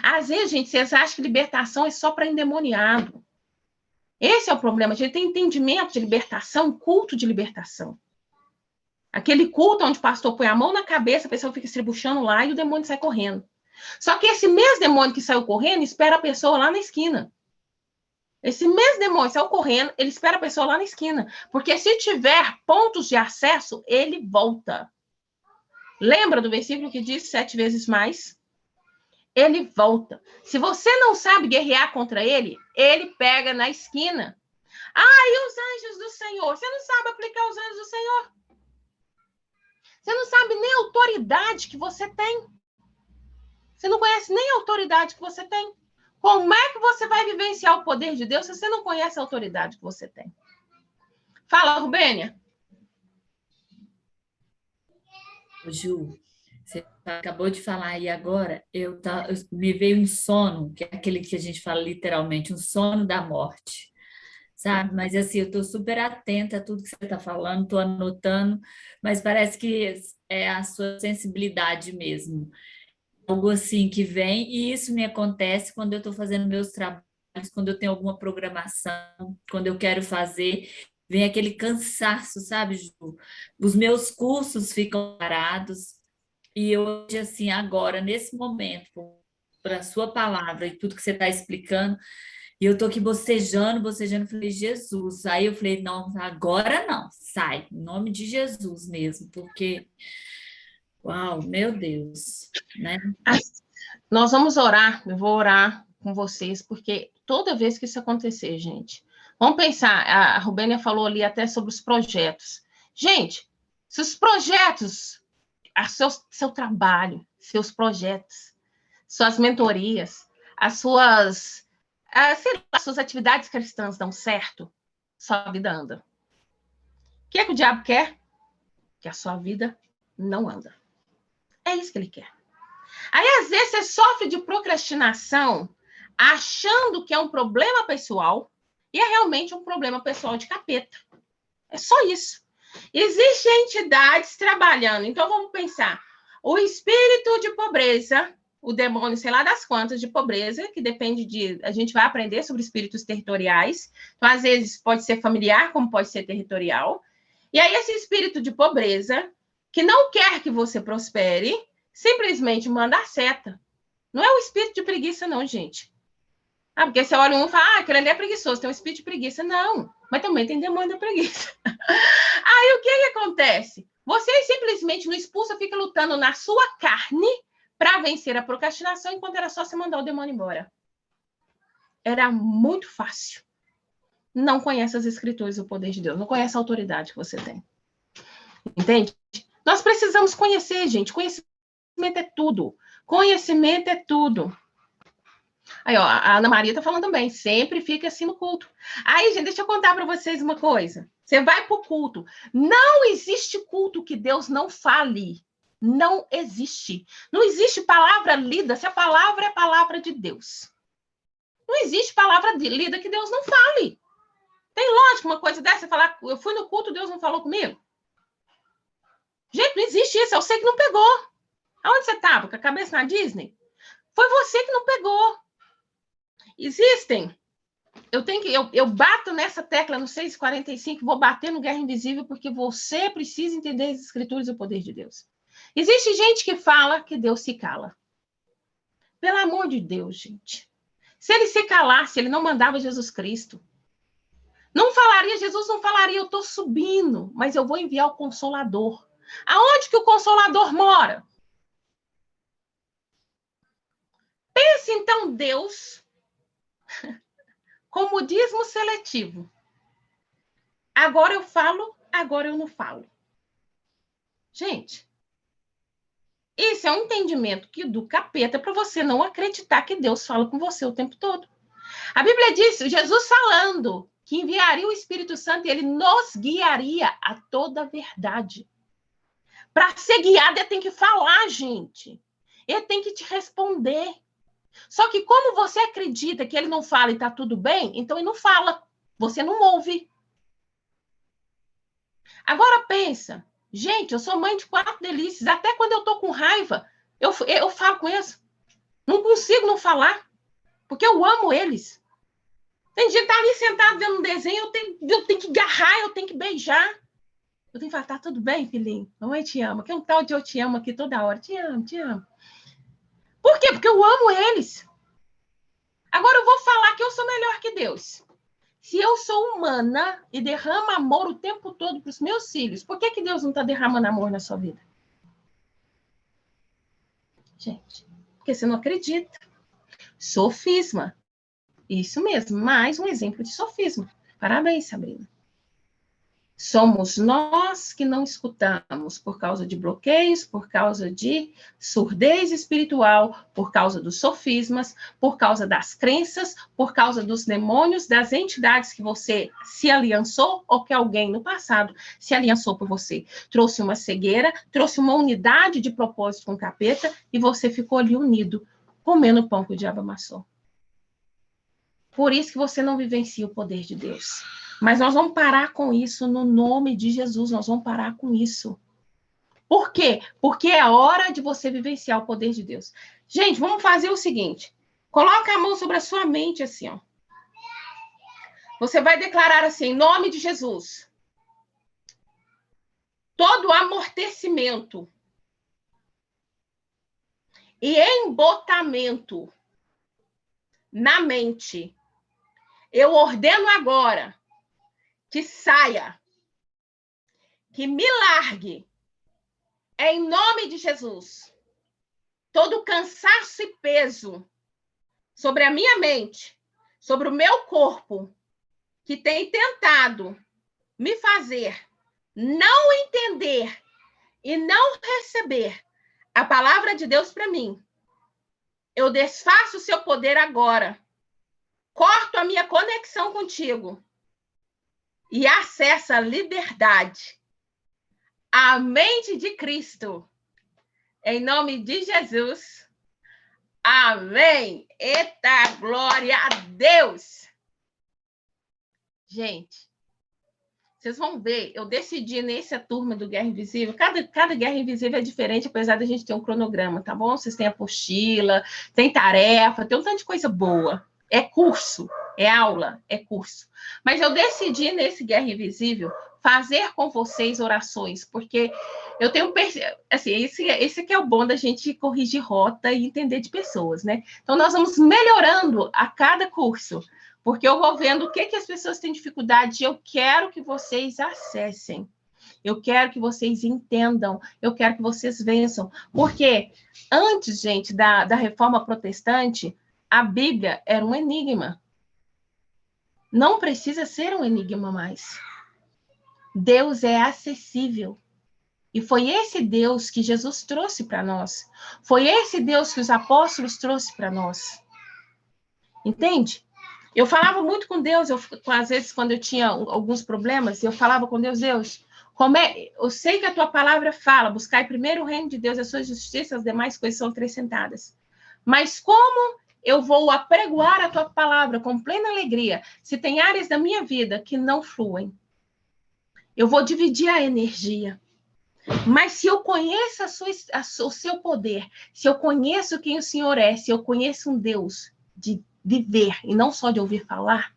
Às vezes, gente, vocês acham que libertação é só para endemoniado. Esse é o problema. A gente tem entendimento de libertação, culto de libertação. Aquele culto onde o pastor põe a mão na cabeça, a pessoa fica se tribuchando lá e o demônio sai correndo. Só que esse mesmo demônio que saiu correndo, espera a pessoa lá na esquina. Esse mesmo demônio saiu correndo, ele espera a pessoa lá na esquina. Porque se tiver pontos de acesso, ele volta. Lembra do versículo que diz 7 vezes mais? Ele volta. Se você não sabe guerrear contra ele, ele pega na esquina. E os anjos do Senhor? Você não sabe aplicar os anjos do Senhor? Você não sabe nem a autoridade que você tem. Você não conhece nem a autoridade que você tem. Como é que você vai vivenciar o poder de Deus se você não conhece a autoridade que você tem? Fala, Rubênia. Ju, você acabou de falar aí agora, me veio um sono, que é aquele que a gente fala literalmente, um sono da morte, sabe? Mas assim, eu estou super atenta a tudo que você está falando, estou anotando, mas parece que é a sua sensibilidade mesmo. Algo assim que vem, e isso me acontece quando eu estou fazendo meus trabalhos, quando eu tenho alguma programação, quando eu quero fazer, vem aquele cansaço, sabe, Ju? Os meus cursos ficam parados, e hoje, assim, agora, nesse momento, para a sua palavra e tudo que você está explicando, e eu estou aqui bocejando, falei, Jesus. Aí eu falei, não, agora não, sai, em nome de Jesus mesmo, porque... Uau, meu Deus, né? Nós vamos orar, eu vou orar com vocês, porque toda vez que isso acontecer, gente, vamos pensar, a Rubênia falou ali até sobre os projetos. Gente, se os projetos, seu trabalho, seus projetos, suas mentorias, as suas atividades cristãs dão certo, sua vida anda. O que é que o diabo quer? Que a sua vida não anda. É isso que ele quer. Aí, às vezes, você sofre de procrastinação achando que é um problema pessoal E é realmente um problema pessoal de capeta. É só isso. Existem entidades trabalhando. Então, vamos pensar. O espírito de pobreza, o demônio, sei lá das quantas, de pobreza, que depende de... A gente vai aprender sobre espíritos territoriais. Então, às vezes, pode ser familiar, como pode ser territorial. E aí, esse espírito de pobreza, que não quer que você prospere, simplesmente manda a seta. Não é o espírito de preguiça, não, gente. Porque você olha um e fala, aquele ali é preguiçoso, tem um espírito de preguiça. Não, mas também tem demônio da preguiça. Aí, o que acontece? Você simplesmente não expulsa, fica lutando na sua carne para vencer a procrastinação, enquanto era só você mandar o demônio embora. Era muito fácil. Não conhece as escrituras e o poder de Deus, não conhece a autoridade que você tem. Entende? Nós precisamos conhecer, gente. Conhecimento é tudo. Conhecimento é tudo. Aí, ó, a Ana Maria tá falando também. Sempre fica assim no culto. Aí, gente, deixa eu contar para vocês uma coisa. Você vai pro culto. Não existe culto que Deus não fale. Não existe. Não existe palavra lida se a palavra é palavra de Deus. Não existe palavra lida que Deus não fale. Tem lógica uma coisa dessa? Você falar, eu fui no culto, Deus não falou comigo? Gente, não existe isso. É você que não pegou. Aonde você estava? Com a cabeça na Disney? Foi você que não pegou. Existem. Eu bato nessa tecla no 6:45, vou bater no Guerra Invisível, porque você precisa entender as escrituras e o poder de Deus. Existe gente que fala que Deus se cala. Pelo amor de Deus, gente. Se ele se calasse, ele não mandava Jesus Cristo. Não falaria, Jesus não falaria, eu estou subindo, mas eu vou enviar o Consolador. Aonde que o Consolador mora? Pense, então, Deus, com modismo seletivo. Agora eu falo, agora eu não falo. Gente, esse é um entendimento do capeta para você não acreditar que Deus fala com você o tempo todo. A Bíblia diz, Jesus falando, que enviaria o Espírito Santo e ele nos guiaria a toda a verdade. Para ser guiado, ele tem que falar, gente. Ele tem que te responder. Só que como você acredita que ele não fala e está tudo bem, então ele não fala. Você não ouve. Agora pensa. Gente, eu sou mãe de 4 delícias. Até quando eu estou com raiva, eu falo com eles. Não consigo não falar. Porque eu amo eles. Tem dia que tá ali sentado vendo um desenho, eu tenho que agarrar, eu tenho que beijar. Eu tenho que falar, tá tudo bem, filhinho? Mamãe te ama. Que é um tal de eu te amo aqui toda hora. Te amo, te amo. Por quê? Porque eu amo eles. Agora eu vou falar que eu sou melhor que Deus. Se eu sou humana e derramo amor o tempo todo para os meus filhos, por que Deus não está derramando amor na sua vida? Gente, porque você não acredita. Sofisma. Isso mesmo, mais um exemplo de sofisma. Parabéns, Sabrina. Somos nós que não escutamos por causa de bloqueios, por causa de surdez espiritual, por causa dos sofismas, por causa das crenças, por causa dos demônios, das entidades que você se aliançou ou que alguém no passado se aliançou por você. Trouxe uma cegueira, trouxe uma unidade de propósito com o capeta e você ficou ali unido, comendo o pão que o diabo amassou. Por isso que você não vivencia o poder de Deus. Mas nós vamos parar com isso no nome de Jesus. Nós vamos parar com isso. Por quê? Porque é hora de você vivenciar o poder de Deus. Gente, vamos fazer o seguinte. Coloca a mão sobre a sua mente assim, ó. Você vai declarar assim, em nome de Jesus. Todo amortecimento e embotamento na mente, eu ordeno agora que saia, que me largue, em nome de Jesus, todo cansaço e peso sobre a minha mente, sobre o meu corpo, que tem tentado me fazer não entender e não receber a palavra de Deus para mim. Eu desfaço o seu poder agora, corto a minha conexão contigo, e acessa a liberdade, a mente de Cristo. Em nome de Jesus. Amém. Eita, glória a Deus. Gente, vocês vão ver, eu decidi nessa turma do Guerra Invisível, cada Guerra Invisível é diferente, apesar da gente ter um cronograma, tá bom? Vocês têm apostila, tem tarefa, tem um tanto de coisa boa. É curso, é aula, é curso. Mas eu decidi nesse Guerra Invisível fazer com vocês orações, porque eu tenho, assim, esse aqui é o bom da gente corrigir rota e entender de pessoas, né? Então, nós vamos melhorando a cada curso, porque eu vou vendo o que as pessoas têm dificuldade e eu quero que vocês acessem. Eu quero que vocês entendam, eu quero que vocês vençam. Porque antes, gente, da Reforma Protestante, a Bíblia era um enigma. Não precisa ser um enigma mais. Deus é acessível. E foi esse Deus que Jesus trouxe para nós. Foi esse Deus que os apóstolos trouxeram para nós. Entende? Eu falava muito com Deus, às vezes, quando eu tinha alguns problemas, eu falava com Deus, eu sei que a tua palavra fala, buscai primeiro o reino de Deus, a sua justiça, as demais coisas são acrescentadas. Mas como eu vou apregoar a tua palavra com plena alegria, se tem áreas da minha vida que não fluem? Eu vou dividir a energia. Mas se eu conheço o seu poder, se eu conheço quem o Senhor é, se eu conheço um Deus de viver e não só de ouvir falar,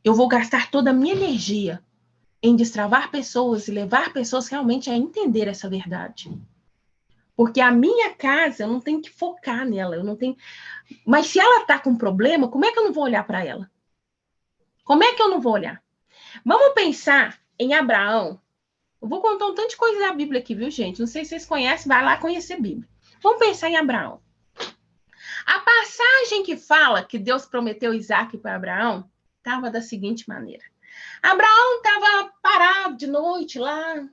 eu vou gastar toda a minha energia em destravar pessoas e levar pessoas realmente a entender essa verdade. Porque a minha casa, eu não tenho que focar nela, eu não tenho... Mas se ela está com problema, como é que eu não vou olhar para ela? Como é que eu não vou olhar? Vamos pensar em Abraão. Eu vou contar um tanto de coisa da Bíblia aqui, viu, gente? Não sei se vocês conhecem, vai lá conhecer a Bíblia. Vamos pensar em Abraão. A passagem que fala que Deus prometeu Isaac para Abraão estava da seguinte maneira. Abraão estava parado de noite lá,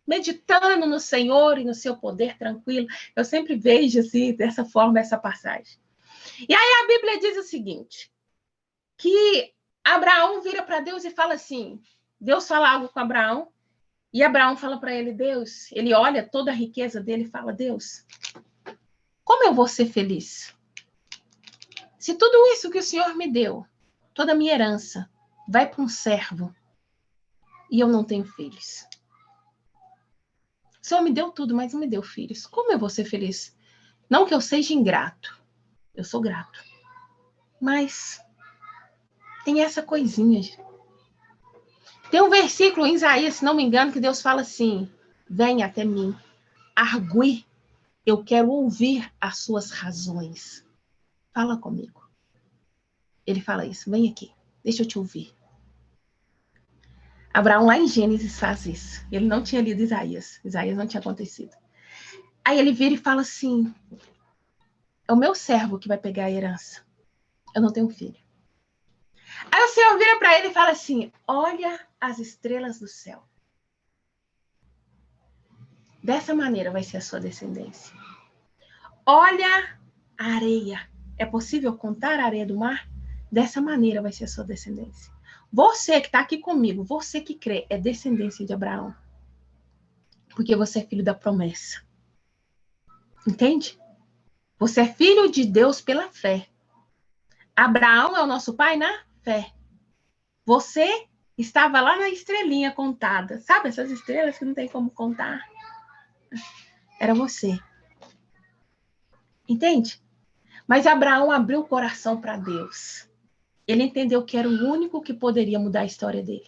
meditando no Senhor e no seu poder tranquilo. Eu sempre vejo assim, dessa forma, essa passagem. E aí a Bíblia diz o seguinte, que Abraão vira para Deus e fala assim, Deus fala algo com Abraão, e Abraão fala para ele, Deus, ele olha toda a riqueza dele e fala, Deus, como eu vou ser feliz? Se tudo isso que o Senhor me deu, toda a minha herança, vai para um servo, e eu não tenho filhos. O Senhor me deu tudo, mas não me deu filhos. Como eu vou ser feliz? Não que eu seja ingrato, eu sou grato. Mas tem essa coisinha. Tem um versículo em Isaías, se não me engano, que Deus fala assim, venha até mim, argui, eu quero ouvir as suas razões. Fala comigo. Ele fala isso, vem aqui, deixa eu te ouvir. Abraão, lá em Gênesis, faz isso. Ele não tinha lido Isaías. Isaías não tinha acontecido. Aí ele vira e fala assim, é o meu servo que vai pegar a herança. Eu não tenho filho. Aí o Senhor vira para ele e fala assim, olha as estrelas do céu. Dessa maneira vai ser a sua descendência. Olha a areia. É possível contar a areia do mar? Dessa maneira vai ser a sua descendência. Você que está aqui comigo, você que crê, é descendência de Abraão. Porque você é filho da promessa. Entende? Você é filho de Deus pela fé. Abraão é o nosso pai na fé. Você estava lá na estrelinha contada. Sabe essas estrelas que não tem como contar? Era você. Entende? Mas Abraão abriu o coração para Deus. Ele entendeu que era o único que poderia mudar a história dele.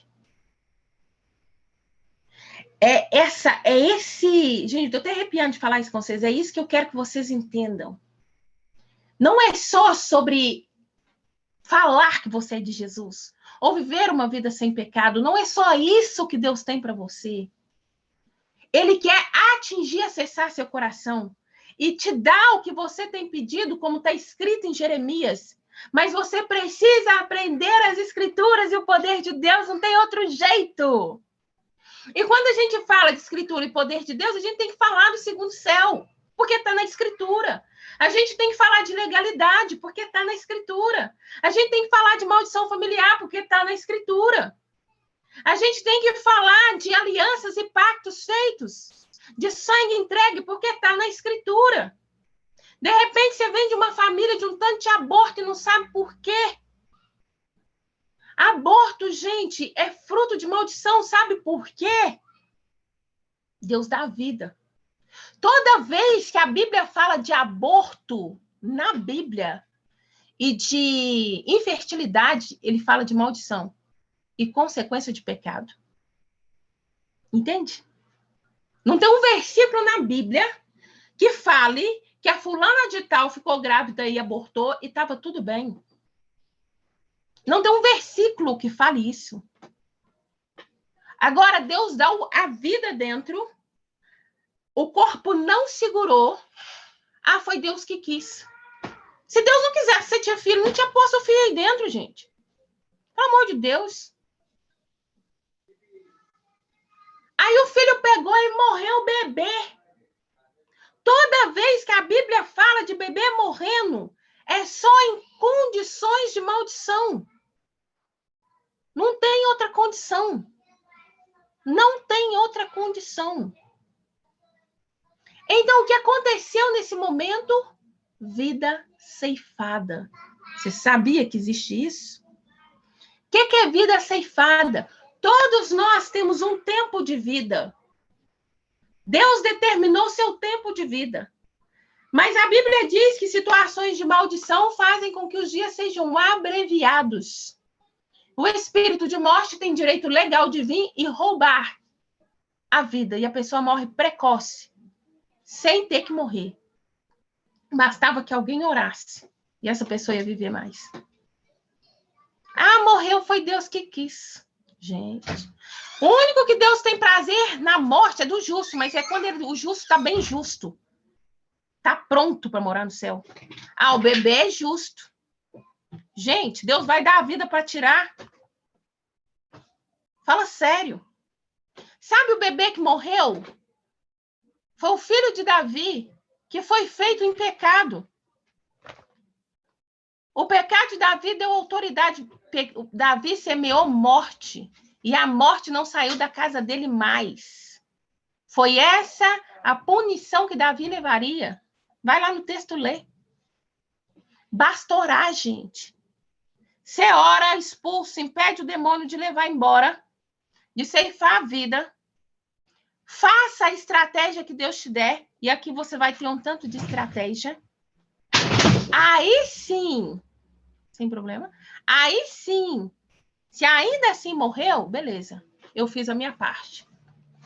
Gente, estou até arrepiando de falar isso com vocês. É isso que eu quero que vocês entendam. Não é só sobre falar que você é de Jesus, ou viver uma vida sem pecado. Não é só isso que Deus tem para você. Ele quer atingir, acessar seu coração e te dar o que você tem pedido, como está escrito em Jeremias. Mas você precisa aprender as escrituras e o poder de Deus, não tem outro jeito. E quando a gente fala de escritura e poder de Deus, a gente tem que falar do segundo céu, porque está na escritura. A gente tem que falar de legalidade, porque está na escritura. A gente tem que falar de maldição familiar, porque está na escritura. A gente tem que falar de alianças e pactos feitos, de sangue entregue, porque está na escritura. De repente, você vem de uma família de um tanto de aborto e não sabe por quê. Aborto, gente, é fruto de maldição. Sabe por quê? Deus dá vida. Toda vez que a Bíblia fala de aborto, na Bíblia, e de infertilidade, ele fala de maldição e consequência de pecado. Entende? Não tem um versículo na Bíblia que fale que a fulana de tal ficou grávida e abortou e estava tudo bem. Não tem um versículo que fale isso. Agora, Deus dá a vida dentro, o corpo não segurou. Ah, foi Deus que quis. Se Deus não quisesse, você tinha filho, não tinha posto o filho aí dentro, gente. Pelo amor de Deus. Aí o filho pegou e morreu o bebê. Toda vez que a Bíblia fala de bebê morrendo, é só em condições de maldição. Não tem outra condição. Não tem outra condição. Então, o que aconteceu nesse momento? Vida ceifada. Você sabia que existe isso? O que é vida ceifada? Todos nós temos um tempo de vida. Deus determinou seu tempo de vida. Mas a Bíblia diz que situações de maldição fazem com que os dias sejam abreviados. O espírito de morte tem direito legal de vir e roubar a vida. E a pessoa morre precoce, sem ter que morrer. Bastava que alguém orasse e essa pessoa ia viver mais. Ah, morreu, foi Deus que quis. Gente, o único que Deus tem prazer na morte é do justo, mas é quando o justo está bem justo. Está pronto para morar no céu. Ah, o bebê é justo. Gente, Deus vai dar a vida para tirar. Fala sério. Sabe o bebê que morreu? Foi o filho de Davi, que foi feito em pecado. O pecado de Davi deu autoridade. Davi semeou morte. E a morte não saiu da casa dele mais. Foi essa a punição que Davi levaria. Vai lá no texto ler. Basta orar, gente. Você ora, expulsa, impede o demônio de levar embora, de ceifar a vida. Faça a estratégia que Deus te der. E aqui você vai ter um tanto de estratégia. Aí sim, sem problema. Aí sim, se ainda assim morreu, beleza. Eu fiz a minha parte.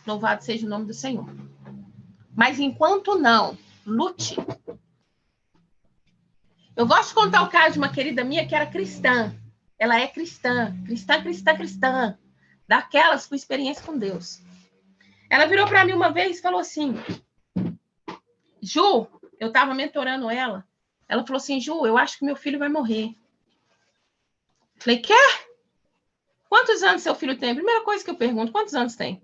Louvado seja o nome do Senhor. Mas enquanto não, lute. Eu gosto de contar o caso de uma querida minha que era cristã. Ela é cristã. Cristã. Daquelas com experiência com Deus. Ela virou para mim uma vez e falou assim: Ju, eu estava mentorando ela. Ela falou assim: Ju, eu acho que meu filho vai morrer. Falei, quê? Quantos anos seu filho tem? Primeira coisa que eu pergunto, quantos anos tem?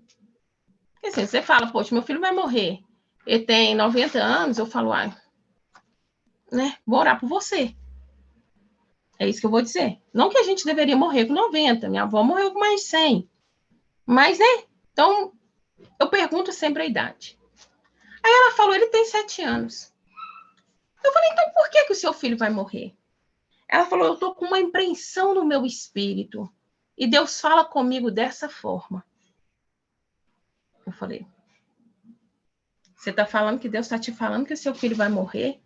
Porque assim, você fala, poxa, meu filho vai morrer. Ele tem 90 anos, eu falo, né? Vou orar por você. É isso que eu vou dizer. Não que a gente deveria morrer com 90. Minha avó morreu com mais de 100. Mas, né? Então, eu pergunto sempre a idade. Aí ela falou, ele tem 7 anos. Eu falei, então por que o seu filho vai morrer? Ela falou, eu estou com uma impressão no meu espírito. E Deus fala comigo dessa forma. Eu falei, você está falando que Deus está te falando que o seu filho vai morrer?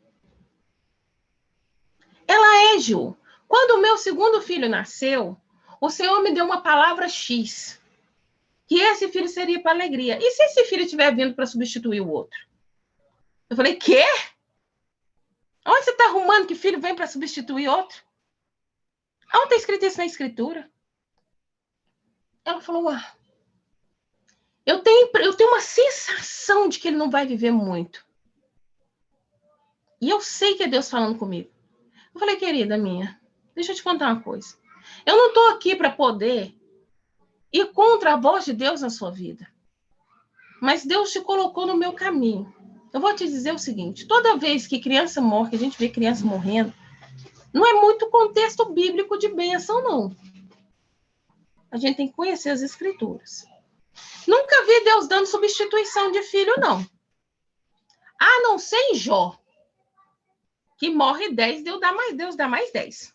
Ela é, Ju. Quando o meu segundo filho nasceu, o Senhor me deu uma palavra X. Que esse filho seria para alegria. E se esse filho estiver vindo para substituir o outro? Eu falei, quê? Onde você está arrumando que filho vem para substituir outro? Onde está escrito isso na escritura? Ela falou, eu tenho uma sensação de que ele não vai viver muito. E eu sei que é Deus falando comigo. Eu falei, querida minha, deixa eu te contar uma coisa. Eu não estou aqui para poder ir contra a voz de Deus na sua vida. Mas Deus te colocou no meu caminho. Eu vou te dizer o seguinte, toda vez que criança morre, que a gente vê criança morrendo, não é muito contexto bíblico de bênção, não. A gente tem que conhecer as escrituras. Nunca vi Deus dando substituição de filho, não. A não ser em Jó, que morre 10, Deus dá mais 10.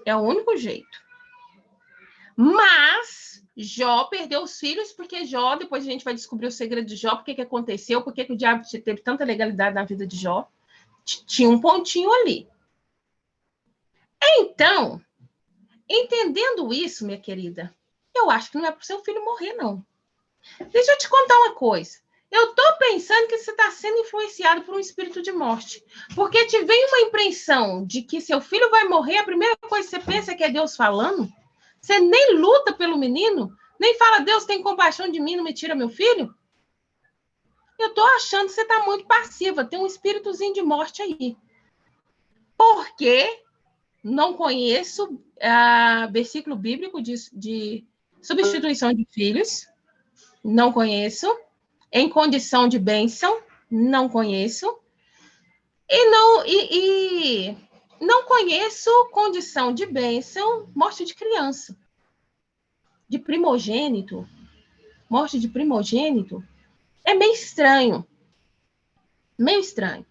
É o único jeito. Mas Jó perdeu os filhos, porque Jó, depois a gente vai descobrir o segredo de Jó, porque que aconteceu, porque que o diabo teve tanta legalidade na vida de Jó. Tinha um pontinho ali. Então, entendendo isso, minha querida, eu acho que não é para o seu filho morrer, não. Deixa eu te contar uma coisa. Eu estou pensando que você está sendo influenciado por um espírito de morte. Porque te vem uma impressão de que seu filho vai morrer, a primeira coisa que você pensa é que é Deus falando. Você nem luta pelo menino, nem fala, Deus tem compaixão de mim, não me tira meu filho. Eu estou achando que você está muito passiva, tem um espíritozinho de morte aí. Porque não conheço versículo bíblico de substituição de filhos, não conheço. Em condição de bênção, não conheço. E não conheço condição de bênção, morte de criança. De primogênito. Morte de primogênito. É meio estranho. Meio estranho.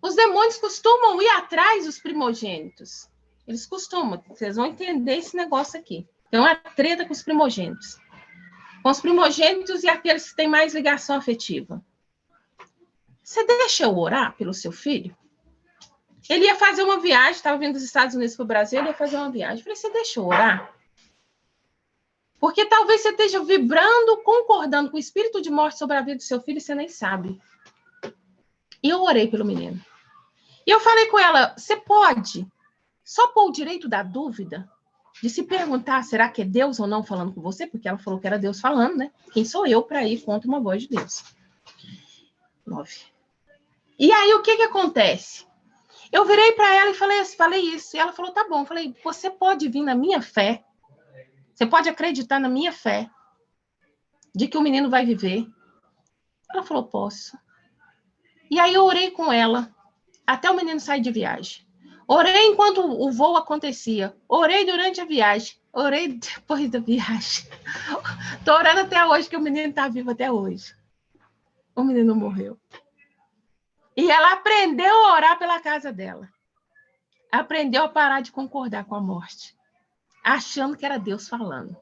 Os demônios costumam ir atrás dos primogênitos. Eles costumam. Vocês vão entender esse negócio aqui. Tem uma treta com os primogênitos. Com os primogênitos e aqueles que têm mais ligação afetiva. Você deixa eu orar pelo seu filho? Ele ia fazer uma viagem, estava vindo dos Estados Unidos para o Brasil, ele ia fazer uma viagem. Eu falei, você deixa eu orar? Porque talvez você esteja vibrando, concordando com o espírito de morte sobre a vida do seu filho e você nem sabe. E eu orei pelo menino. E eu falei com ela, você pode só pôr o direito da dúvida? De se perguntar, será que é Deus ou não falando com você? Porque ela falou que era Deus falando, né? Quem sou eu para ir contra uma voz de Deus? 9. E aí, o que acontece? Eu virei para ela e falei isso. E ela falou, tá bom. Eu falei, você pode vir na minha fé. Você pode acreditar na minha fé. De que o menino vai viver. Ela falou, posso. E aí, eu orei com ela. Até o menino sair de viagem. Orei enquanto o voo acontecia. Orei durante a viagem. Orei depois da viagem. Estou orando até hoje, que o menino está vivo até hoje. O menino morreu. E ela aprendeu a orar pela casa dela. Aprendeu a parar de concordar com a morte. Achando que era Deus falando.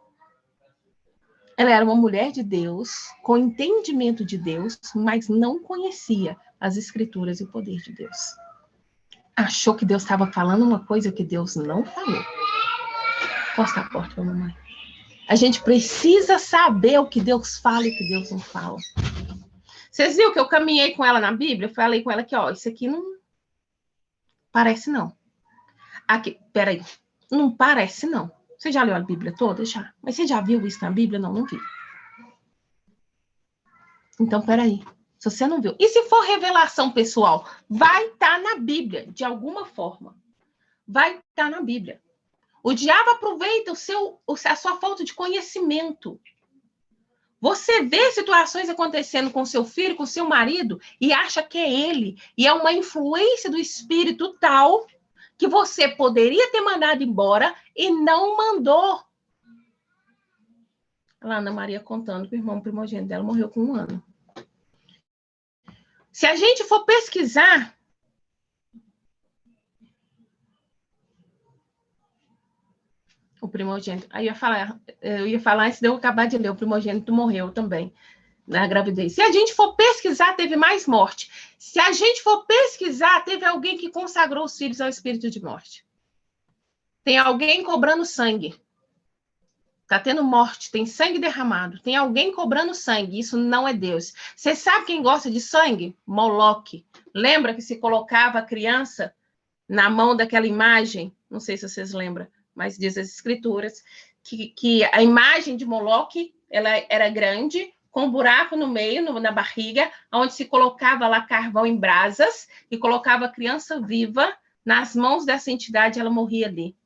Ela era uma mulher de Deus, com entendimento de Deus, mas não conhecia as escrituras e o poder de Deus. Achou que Deus estava falando uma coisa que Deus não falou. Posta a porta para a mamãe. A gente precisa saber o que Deus fala e o que Deus não fala. Vocês viram que eu caminhei com ela na Bíblia? Eu falei com ela que, ó, isso aqui não parece não. Aqui, peraí. Não parece não. Você já leu a Bíblia toda? Já. Mas você já viu isso na Bíblia? Não, não vi. Então, peraí. Se você não viu. E se for revelação pessoal? Vai estar na Bíblia, de alguma forma. Vai estar na Bíblia. O diabo aproveita a sua falta de conhecimento. Você vê situações acontecendo com seu filho, com seu marido, e acha que é ele. E é uma influência do espírito tal que você poderia ter mandado embora e não mandou. A Ana Maria contando que o irmão primogênito dela morreu com 1 ano. Se a gente for pesquisar, o primogênito, aí eu ia falar antes de eu acabar de ler, o primogênito morreu também na gravidez. Se a gente for pesquisar, teve mais morte. Se a gente for pesquisar, teve alguém que consagrou os filhos ao espírito de morte. Tem alguém cobrando sangue. Está tendo morte, tem sangue derramado. Tem alguém cobrando sangue. Isso não é Deus. Você sabe quem gosta de sangue? Moloque. Lembra que se colocava a criança na mão daquela imagem? Não sei se vocês lembram, mas diz as escrituras que a imagem de Moloque ela era grande, com um buraco no meio, na barriga, onde se colocava lá carvão em brasas e colocava a criança viva nas mãos dessa entidade, ela morria ali.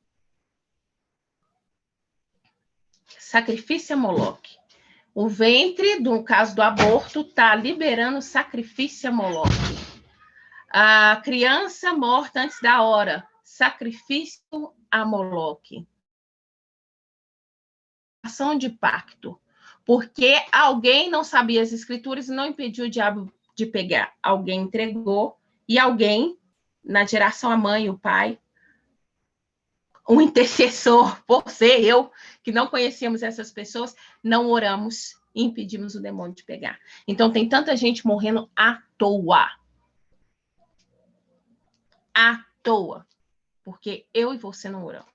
Sacrifício a Moloque. O ventre, no caso do aborto, está liberando sacrifício a Moloque. A criança morta antes da hora, sacrifício a Moloque. Ação de pacto. Porque alguém não sabia as escrituras e não impediu o diabo de pegar. Alguém entregou e alguém, na geração a mãe, o pai, um intercessor, por ser eu, que não conhecíamos essas pessoas, não oramos e impedimos o demônio de pegar. Então, tem tanta gente morrendo à toa. À toa. Porque eu e você não oramos.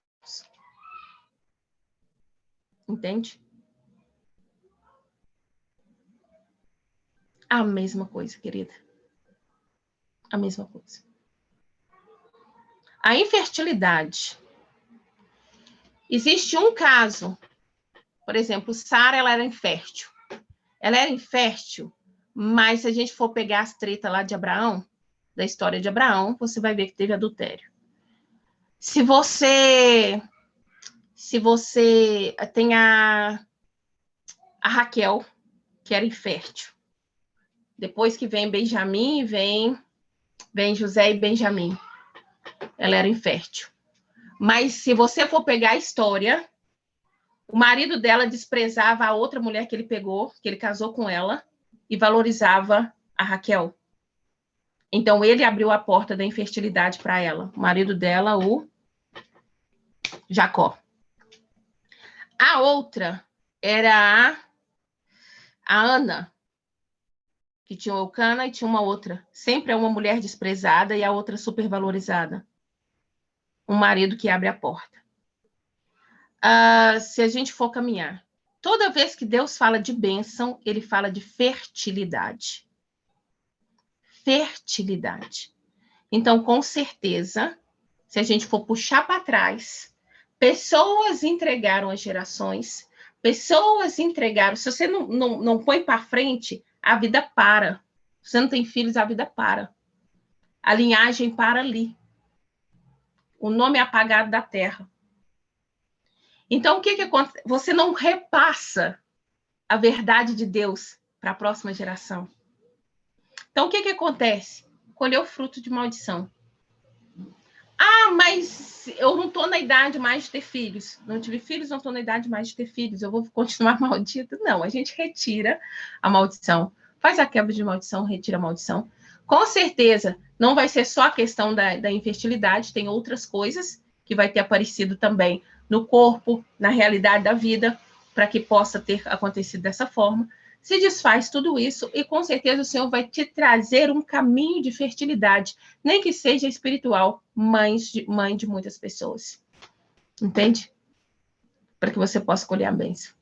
Entende? A mesma coisa, querida. A mesma coisa. A infertilidade. Existe um caso, por exemplo, Sara, ela era infértil. Ela era infértil, mas se a gente for pegar as tretas lá de Abraão, da história de Abraão, você vai ver que teve adultério. Se você tem a Raquel, que era infértil. Depois que vem Benjamim, vem José e Benjamim. Ela era infértil. Mas se você for pegar a história, o marido dela desprezava a outra mulher que ele pegou, que ele casou com ela, e valorizava a Raquel. Então, ele abriu a porta da infertilidade para ela. O marido dela, o Jacó. A outra era a Ana, que tinha o Eucana e tinha uma outra. Sempre é uma mulher desprezada e a outra supervalorizada. Um marido que abre a porta. Se a gente for caminhar, toda vez que Deus fala de bênção, ele fala de fertilidade. Fertilidade. Então, com certeza, se a gente for puxar para trás, pessoas entregaram as gerações, pessoas entregaram. Se você não põe para frente, a vida para. Se você não tem filhos, a vida para. A linhagem para ali. O nome é apagado da terra. Então, o que acontece? Você não repassa a verdade de Deus para a próxima geração. Então, o que acontece? Colheu fruto de maldição. Mas eu não estou na idade mais de ter filhos. Não tive filhos, não estou na idade mais de ter filhos. Eu vou continuar maldita? Não, a gente retira a maldição. Faz a quebra de maldição, retira a maldição. Com certeza, não vai ser só a questão da infertilidade, tem outras coisas que vai ter aparecido também no corpo, na realidade da vida, para que possa ter acontecido dessa forma. Se desfaz tudo isso e com certeza o Senhor vai te trazer um caminho de fertilidade, nem que seja espiritual, mãe de muitas pessoas. Entende? Para que você possa colher a bênção.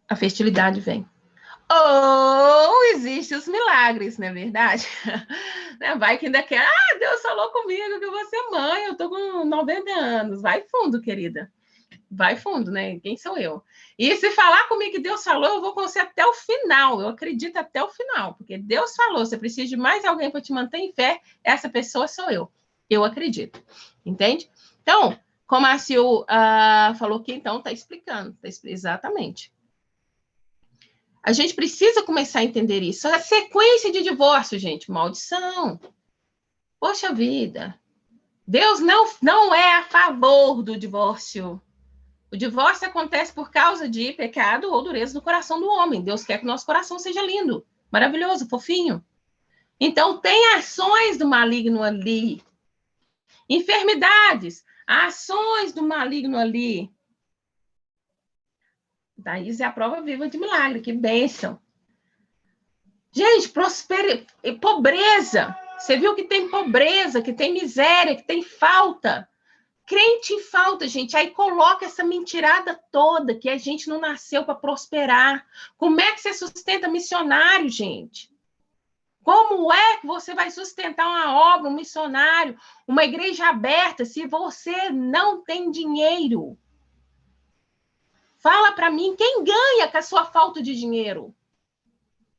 A fertilidade vem. Ou existem os milagres, não é verdade? Vai que ainda quer, Deus falou comigo que eu vou ser mãe, eu tô com 90 anos. Vai fundo, querida. Vai fundo, né? Quem sou eu? E se falar comigo que Deus falou, eu vou com você até o final. Eu acredito até o final, porque Deus falou, você precisa de mais alguém para te manter em fé, essa pessoa sou eu. Eu acredito. Entende? Então, como a Sil falou que então está explicando. Exatamente. A gente precisa começar a entender isso. A sequência de divórcio, gente, maldição. Poxa vida. Deus não é a favor do divórcio. O divórcio acontece por causa de pecado ou dureza do coração do homem. Deus quer que o nosso coração seja lindo, maravilhoso, fofinho. Então, tem ações do maligno ali. Enfermidades, ações do maligno ali. Daí é a prova viva de milagre, que bênção. Gente, pobreza. Você viu que tem pobreza, que tem miséria, que tem falta. Crente em falta, gente. Aí coloca essa mentirada toda, que a gente não nasceu para prosperar. Como é que você sustenta missionário, gente? Como é que você vai sustentar uma obra, um missionário, uma igreja aberta, se você não tem dinheiro? Fala para mim, quem ganha com a sua falta de dinheiro?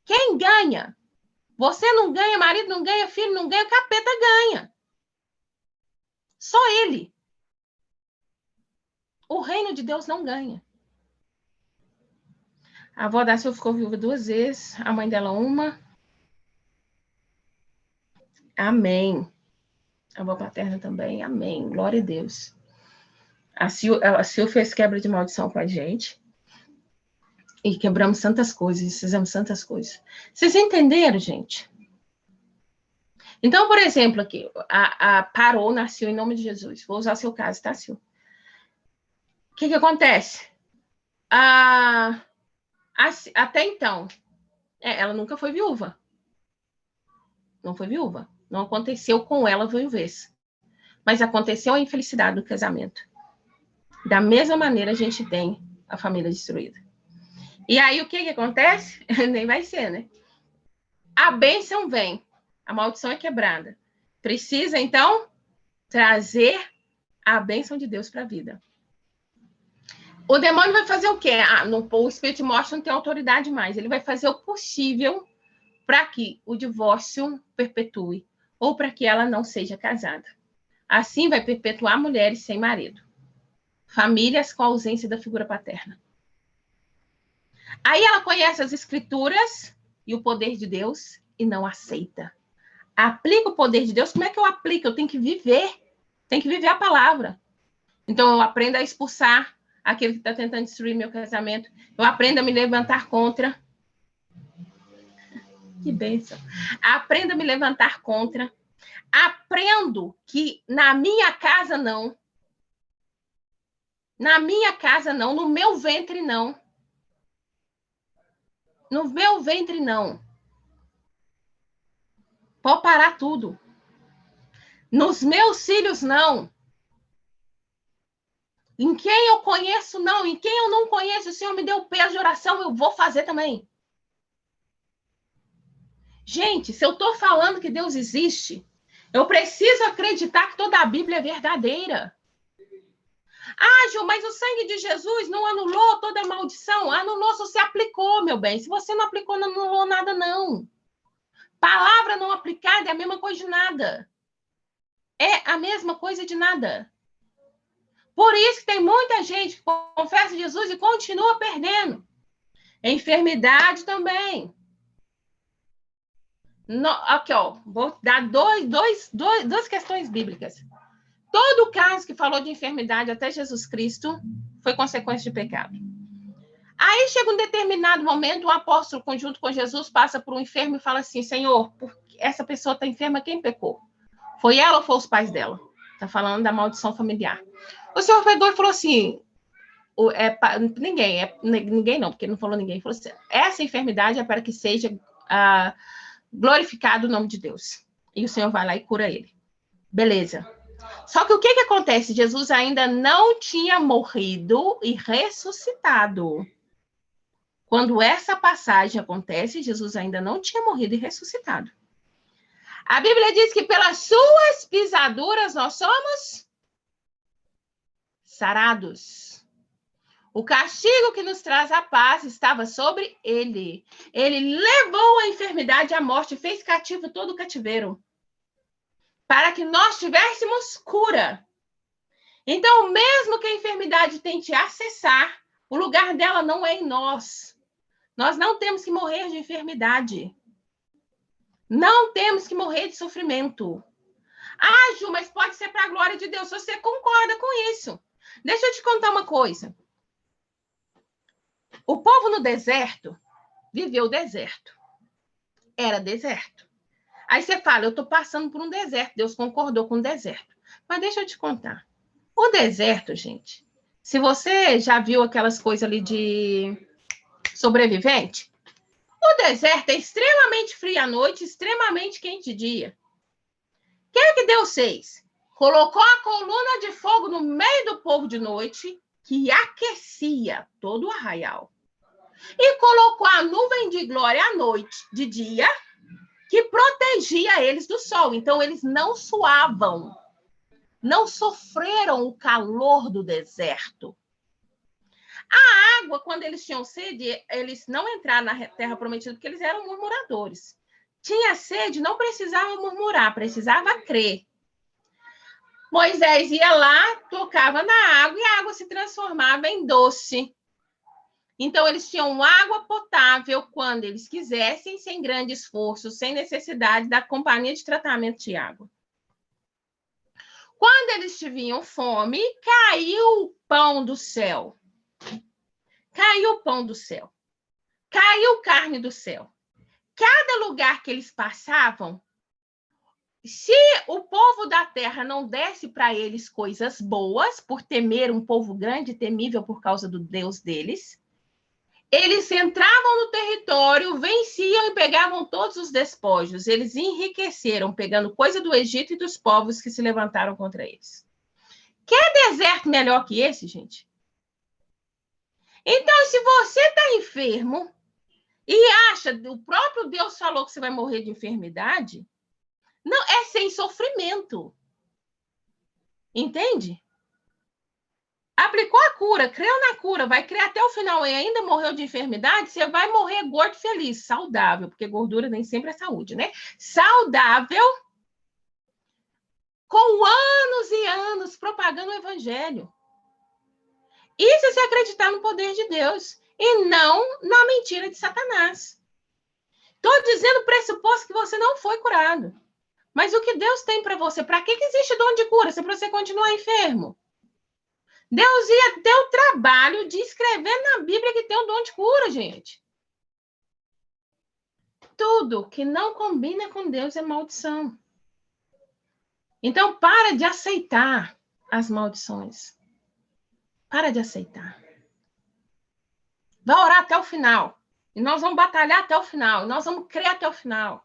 Quem ganha? Você não ganha, marido não ganha, filho não ganha, capeta ganha. Só ele. O reino de Deus não ganha. A avó da Silvia ficou viúva 2 vezes, a mãe dela uma. Amém. A avó paterna também, amém. Glória a Deus. A Sil fez quebra de maldição com a gente. E quebramos tantas coisas, fizemos tantas coisas. Vocês entenderam, gente? Então, por exemplo, aqui, parou, nasceu em nome de Jesus. Vou usar seu caso, tá, Sil? O que acontece? Até então, ela nunca foi viúva. Não foi viúva. Não aconteceu com ela viuvez. Mas aconteceu a infelicidade do casamento. Da mesma maneira, a gente tem a família destruída. E aí, o que acontece? Nem vai ser, né? A bênção vem. A maldição é quebrada. Precisa, então, trazer a bênção de Deus para a vida. O demônio vai fazer o quê? O espírito de morte não tem autoridade mais. Ele vai fazer o possível para que o divórcio perpetue ou para que ela não seja casada. Assim, vai perpetuar mulheres sem marido. Famílias com ausência da figura paterna. Aí ela conhece as escrituras e o poder de Deus e não aceita. Aplica o poder de Deus. Como é que eu aplico? Eu tenho que viver. Tenho que viver a palavra. Então, eu aprendo a expulsar aquele que está tentando destruir meu casamento. Eu aprendo a me levantar contra. Que bênção. Aprendo a me levantar contra. Aprendo que na minha casa não. Na minha casa não. No meu ventre não. No meu ventre não. Pode parar tudo. Nos meus filhos não. Em quem eu conheço, não. Em quem eu não conheço, o Senhor me deu o peso de oração, eu vou fazer também. Gente, se eu estou falando que Deus existe, eu preciso acreditar que toda a Bíblia é verdadeira. Gil, mas o sangue de Jesus não anulou toda a maldição? Anulou se você aplicou, meu bem. Se você não aplicou, não anulou nada, não. Palavra não aplicada é a mesma coisa de nada. É a mesma coisa de nada. Por isso que tem muita gente que confessa Jesus e continua perdendo. Enfermidade também. Aqui, ó, vou dar duas questões bíblicas. Todo caso que falou de enfermidade até Jesus Cristo foi consequência de pecado. Aí chega um determinado momento, o apóstolo, junto com Jesus, passa por um enfermo e fala assim: Senhor, essa pessoa está enferma, quem pecou? Foi ela ou foi os pais dela? Está falando da maldição familiar. O Senhor pegou e falou assim: ninguém não, porque ele não falou ninguém. Ele falou assim: essa enfermidade é para que seja glorificado o nome de Deus. E o Senhor vai lá e cura ele. Beleza. Só que o que acontece? Jesus ainda não tinha morrido e ressuscitado. Quando essa passagem acontece, Jesus ainda não tinha morrido e ressuscitado. A Bíblia diz que pelas suas pisaduras nós somos sarados. O castigo que nos traz a paz estava sobre ele. Ele levou a enfermidade à morte, fez cativo todo o cativeiro, para que nós tivéssemos cura. Então, mesmo que a enfermidade tente acessar, o lugar dela não é em nós. Nós não temos que morrer de enfermidade. Não temos que morrer de sofrimento. Ju, mas pode ser para a glória de Deus. Você concorda com isso? Deixa eu te contar uma coisa. O povo no deserto viveu o deserto. Era deserto. Aí você fala, eu estou passando por um deserto. Deus concordou com o deserto. Mas deixa eu te contar. O deserto, gente, se você já viu aquelas coisas ali de sobrevivente, o deserto é extremamente frio à noite, extremamente quente de dia. O que Deus fez? Colocou a coluna de fogo no meio do povo de noite, que aquecia todo o arraial. E colocou a nuvem de glória à noite, de dia, que protegia eles do sol. Então, eles não suavam, não sofreram o calor do deserto. A água, quando eles tinham sede, eles não entraram na terra prometida porque eles eram murmuradores. Tinha sede, não precisava murmurar, precisava crer. Moisés ia lá, tocava na água e a água se transformava em doce. Então, eles tinham água potável quando eles quisessem, sem grande esforço, sem necessidade da companhia de tratamento de água. Quando eles tiveram fome, caiu o pão do céu. Caiu o pão do céu. Caiu carne do céu. Cada lugar que eles passavam, Se o povo da terra não desse para eles coisas boas, por temer um povo grande e temível por causa do Deus deles, eles entravam no território, venciam e pegavam todos os despojos. Eles enriqueceram, pegando coisa do Egito e dos povos que se levantaram contra eles. Quer deserto melhor que esse, gente? Então, se você está enfermo e acha, o próprio Deus falou que você vai morrer de enfermidade, não, é sem sofrimento. Entende? Aplicou a cura, creu na cura, vai crer até o final e ainda morreu de enfermidade, você vai morrer gordo feliz, saudável, porque gordura nem sempre é saúde, né? Saudável, com anos e anos propagando o evangelho. Isso é se acreditar no poder de Deus e não na mentira de Satanás. Estou dizendo pressuposto que você não foi curado. Mas o que Deus tem para você? Para que existe dom de cura? Se é para você continuar enfermo. Deus ia ter o trabalho de escrever na Bíblia que tem o dom de cura, gente. Tudo que não combina com Deus é maldição. Então, para de aceitar as maldições. Para de aceitar. Vai orar até o final. E nós vamos batalhar até o final. E nós vamos crer até o final.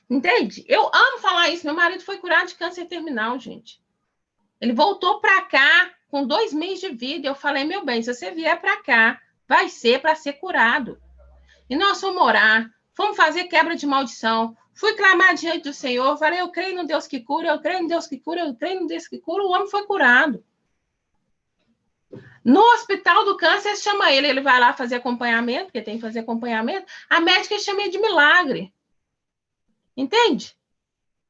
Entende? Eu amo falar isso. Meu marido foi curado de câncer terminal, gente. Ele voltou para cá com 2 meses de vida. Eu falei, meu bem, se você vier para cá, vai ser para ser curado. E nós fomos orar, fomos fazer quebra de maldição. Fui clamar diante do Senhor. Falei, eu creio no Deus que cura, eu creio no Deus que cura, eu creio no Deus que cura. O homem foi curado. No hospital do câncer, chama ele. Ele vai lá fazer acompanhamento, porque tem que fazer acompanhamento. A médica chama ele de milagre. Entende?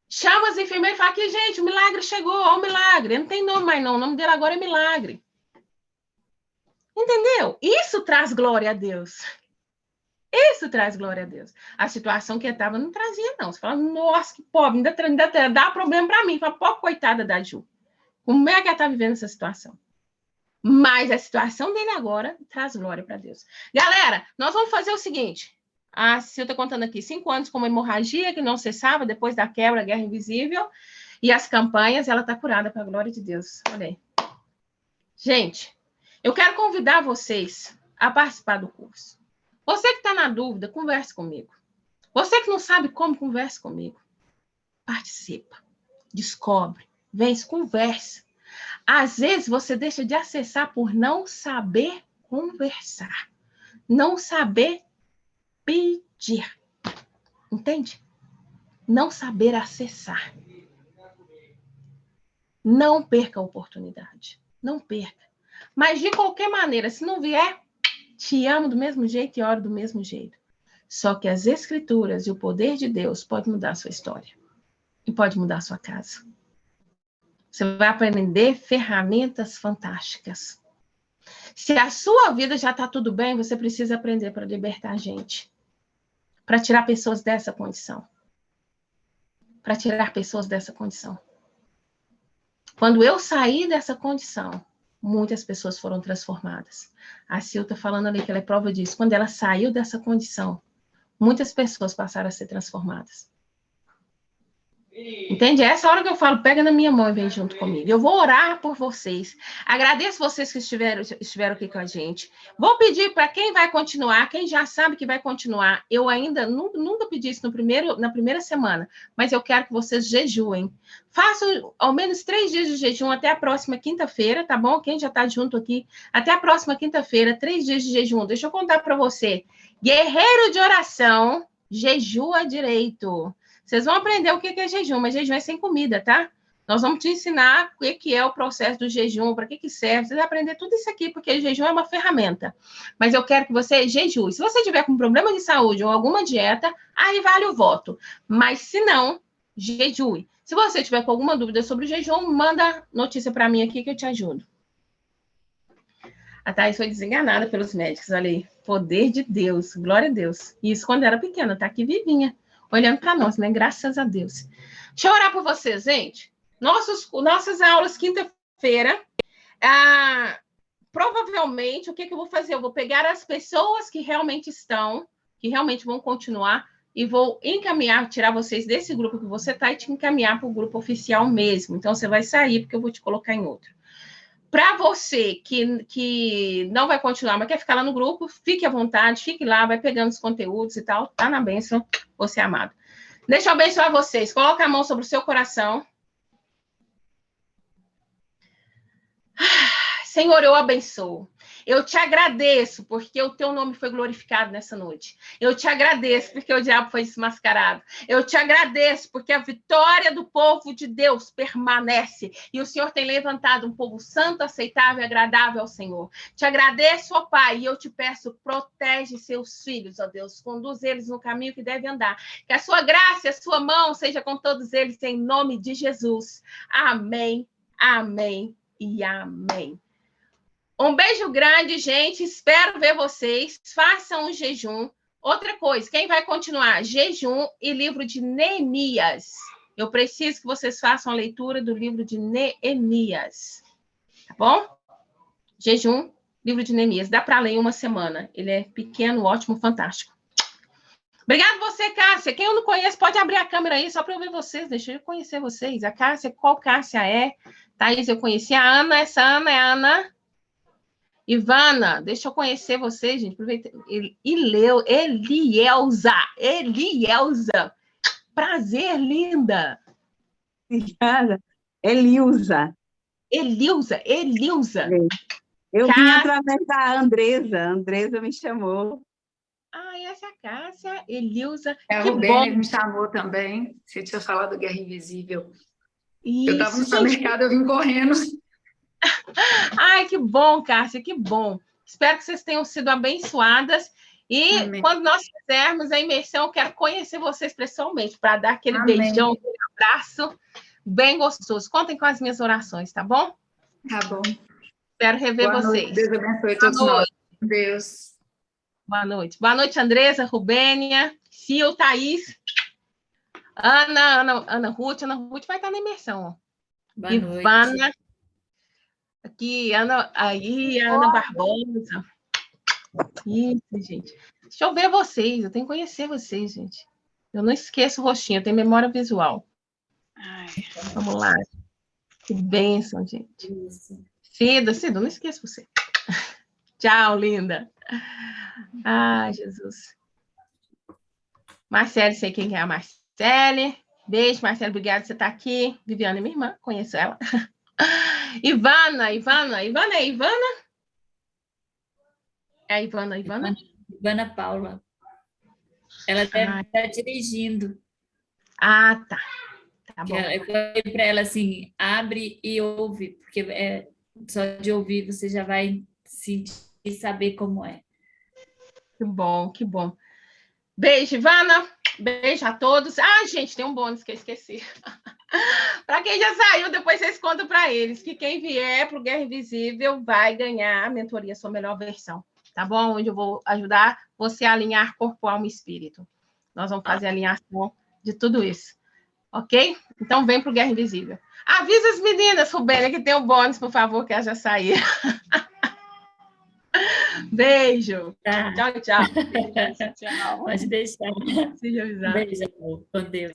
Chama as enfermeiras e fala que, gente, o milagre chegou, ó, o milagre. Ele não tem nome mais, não. O nome dele agora é milagre. Entendeu? Isso traz glória a Deus. Isso traz glória a Deus. A situação que ele estava não trazia, não. Você fala, nossa, que pobre, ainda dá problema para mim. Fala, pobre, coitada da Ju. Como é que ela está vivendo essa situação? Mas a situação dele agora traz glória para Deus. Galera, nós vamos fazer o seguinte. A Sil está contando aqui 5 anos com uma hemorragia que não cessava depois da quebra, guerra invisível. E as campanhas, ela está curada para a glória de Deus. Olha aí. Gente, eu quero convidar vocês a participar do curso. Você que está na dúvida, converse comigo. Você que não sabe como, converse comigo. Participa. Descobre. Vence, converse. Às vezes você deixa de acessar por não saber conversar. Não saber pedir. Entende? Não saber acessar. Não perca a oportunidade. Não perca. Mas, de qualquer maneira, se não vier, te amo do mesmo jeito e oro do mesmo jeito. Só que as escrituras e o poder de Deus pode mudar a sua história. E pode mudar a sua casa. Você vai aprender ferramentas fantásticas. Se a sua vida já está tudo bem, você precisa aprender para libertar a gente. Para tirar pessoas dessa condição. Para tirar pessoas dessa condição. Quando eu saí dessa condição, muitas pessoas foram transformadas. A Sil está falando ali que ela é prova disso. Quando ela saiu dessa condição, muitas pessoas passaram a ser transformadas. Entende? É essa hora que eu falo, pega na minha mão e vem junto comigo. Eu vou orar por vocês. Agradeço vocês que estiveram aqui com a gente. Vou pedir para quem vai continuar, quem já sabe que vai continuar. Eu ainda nunca pedi isso na primeira semana, mas eu quero que vocês jejuem. Façam ao menos 3 dias de jejum até a próxima quinta-feira, tá bom? Quem já está junto aqui, até a próxima quinta-feira, 3 dias de jejum. Deixa eu contar para você. Guerreiro de oração, jejua direito. Vocês vão aprender o que é jejum, mas jejum é sem comida, tá? Nós vamos te ensinar o que é o processo do jejum, para que serve. Você vai aprender tudo isso aqui, porque o jejum é uma ferramenta. Mas eu quero que você jejue. Se você tiver com problema de saúde ou alguma dieta, aí vale o voto. Mas se não, jejue. Se você tiver com alguma dúvida sobre o jejum, manda notícia para mim aqui que eu te ajudo. A Thaís foi desenganada pelos médicos, olha aí. Poder de Deus, glória a Deus. Isso quando era pequena, tá aqui vivinha. Olhando para nós, né? Graças a Deus. Deixa eu orar por vocês, gente. Nossas aulas, quinta-feira. Provavelmente, o que eu vou fazer? Eu vou pegar as pessoas que realmente estão, que realmente vão continuar, e vou encaminhar, tirar vocês desse grupo que você está e te encaminhar para o grupo oficial mesmo. Então, você vai sair, porque eu vou te colocar em outro. Para você que não vai continuar, mas quer ficar lá no grupo, fique à vontade, fique lá, vai pegando os conteúdos e tal, tá na bênção, você é amado. Deixa eu abençoar vocês. Coloca a mão sobre o seu coração. Senhor, eu abençoo. Eu te agradeço porque o teu nome foi glorificado nessa noite. Eu te agradeço porque o diabo foi desmascarado. Eu te agradeço porque a vitória do povo de Deus permanece. E o Senhor tem levantado um povo santo, aceitável e agradável ao Senhor. Te agradeço, ó Pai, e eu te peço, protege seus filhos, ó Deus. Conduz eles no caminho que devem andar. Que a sua graça e a sua mão seja com todos eles, em nome de Jesus. Amém, amém e amém. Um beijo grande, gente. Espero ver vocês. Façam um jejum. Outra coisa, quem vai continuar? Jejum e livro de Neemias. Eu preciso que vocês façam a leitura do livro de Neemias. Tá bom? Jejum, livro de Neemias. Dá para ler em uma semana. Ele é pequeno, ótimo, fantástico. Obrigado você, Cássia. Quem eu não conheço, pode abrir a câmera aí, só para eu ver vocês. Deixa eu conhecer vocês. A Cássia, qual Cássia é? Thaís, eu conheci. A Ana, essa Ana é a Ana. Ivana, deixa eu conhecer você, gente. Aproveita. Elielza. Prazer, linda. Obrigada. Elilza. Elilza. Eu vim através da Andresa. A Andresa me chamou. Ah, essa é a Cássia, Elilza. A Que Rubênia bom. me chamou também. Você tinha falado do Guerra Invisível. Isso, Eu estava no gente. supermercado, eu vim correndo. Ai, que bom, Cássia, que bom. Espero que vocês tenham sido abençoadas. E Amém. quando nós fizermos a imersão, eu quero conhecer vocês pessoalmente, para dar aquele Amém. beijão, aquele abraço bem gostoso. Contem com as minhas orações, tá bom? Tá bom. Espero rever Boa vocês. noite. Deus abençoe todos Boa nós. noite. Deus. Boa noite. Boa noite, Andresa, Rubênia, Sil, Thaís, Ana Ruth. Ana Ruth vai estar na imersão. Ó. Boa Ivana. noite. Aqui, Ana Barbosa. Isso, gente. Deixa eu ver vocês. Eu tenho que conhecer vocês, gente. Eu não esqueço o rostinho, eu tenho memória visual. Ai. Vamos lá. Que bênção, gente. Isso. Cida, eu não esqueço você. Tchau, linda. Ai, Jesus. Marcele, sei quem é a Marcele. Beijo, Marcele, obrigada por você estar aqui. Viviane, minha irmã, conheço ela. Ivana. É a Ivana? É a Ivana? Ivana Paula. Ela deve estar dirigindo. Ah, tá. Tá bom. Eu falei para ela assim, abre e ouve, porque só de ouvir você já vai sentir e saber como é. Que bom, que bom. Beijo, Ivana. Beijo a todos. Ah, gente, tem um bônus que eu esqueci. Para quem já saiu, depois vocês contam para eles que quem vier para o Guerra Invisível vai ganhar a mentoria Sua Melhor Versão, tá bom? Onde eu vou ajudar você a alinhar corpo, alma e espírito. Nós vamos fazer a alinhação de tudo isso, ok? Então vem para o Guerra Invisível. Avisa as meninas, Rubénia, que tem um bônus, por favor, que elas já saíram. Beijo. Tá. Tchau. Pode deixar. Seja avisado. Beijo, amor. Com Deus.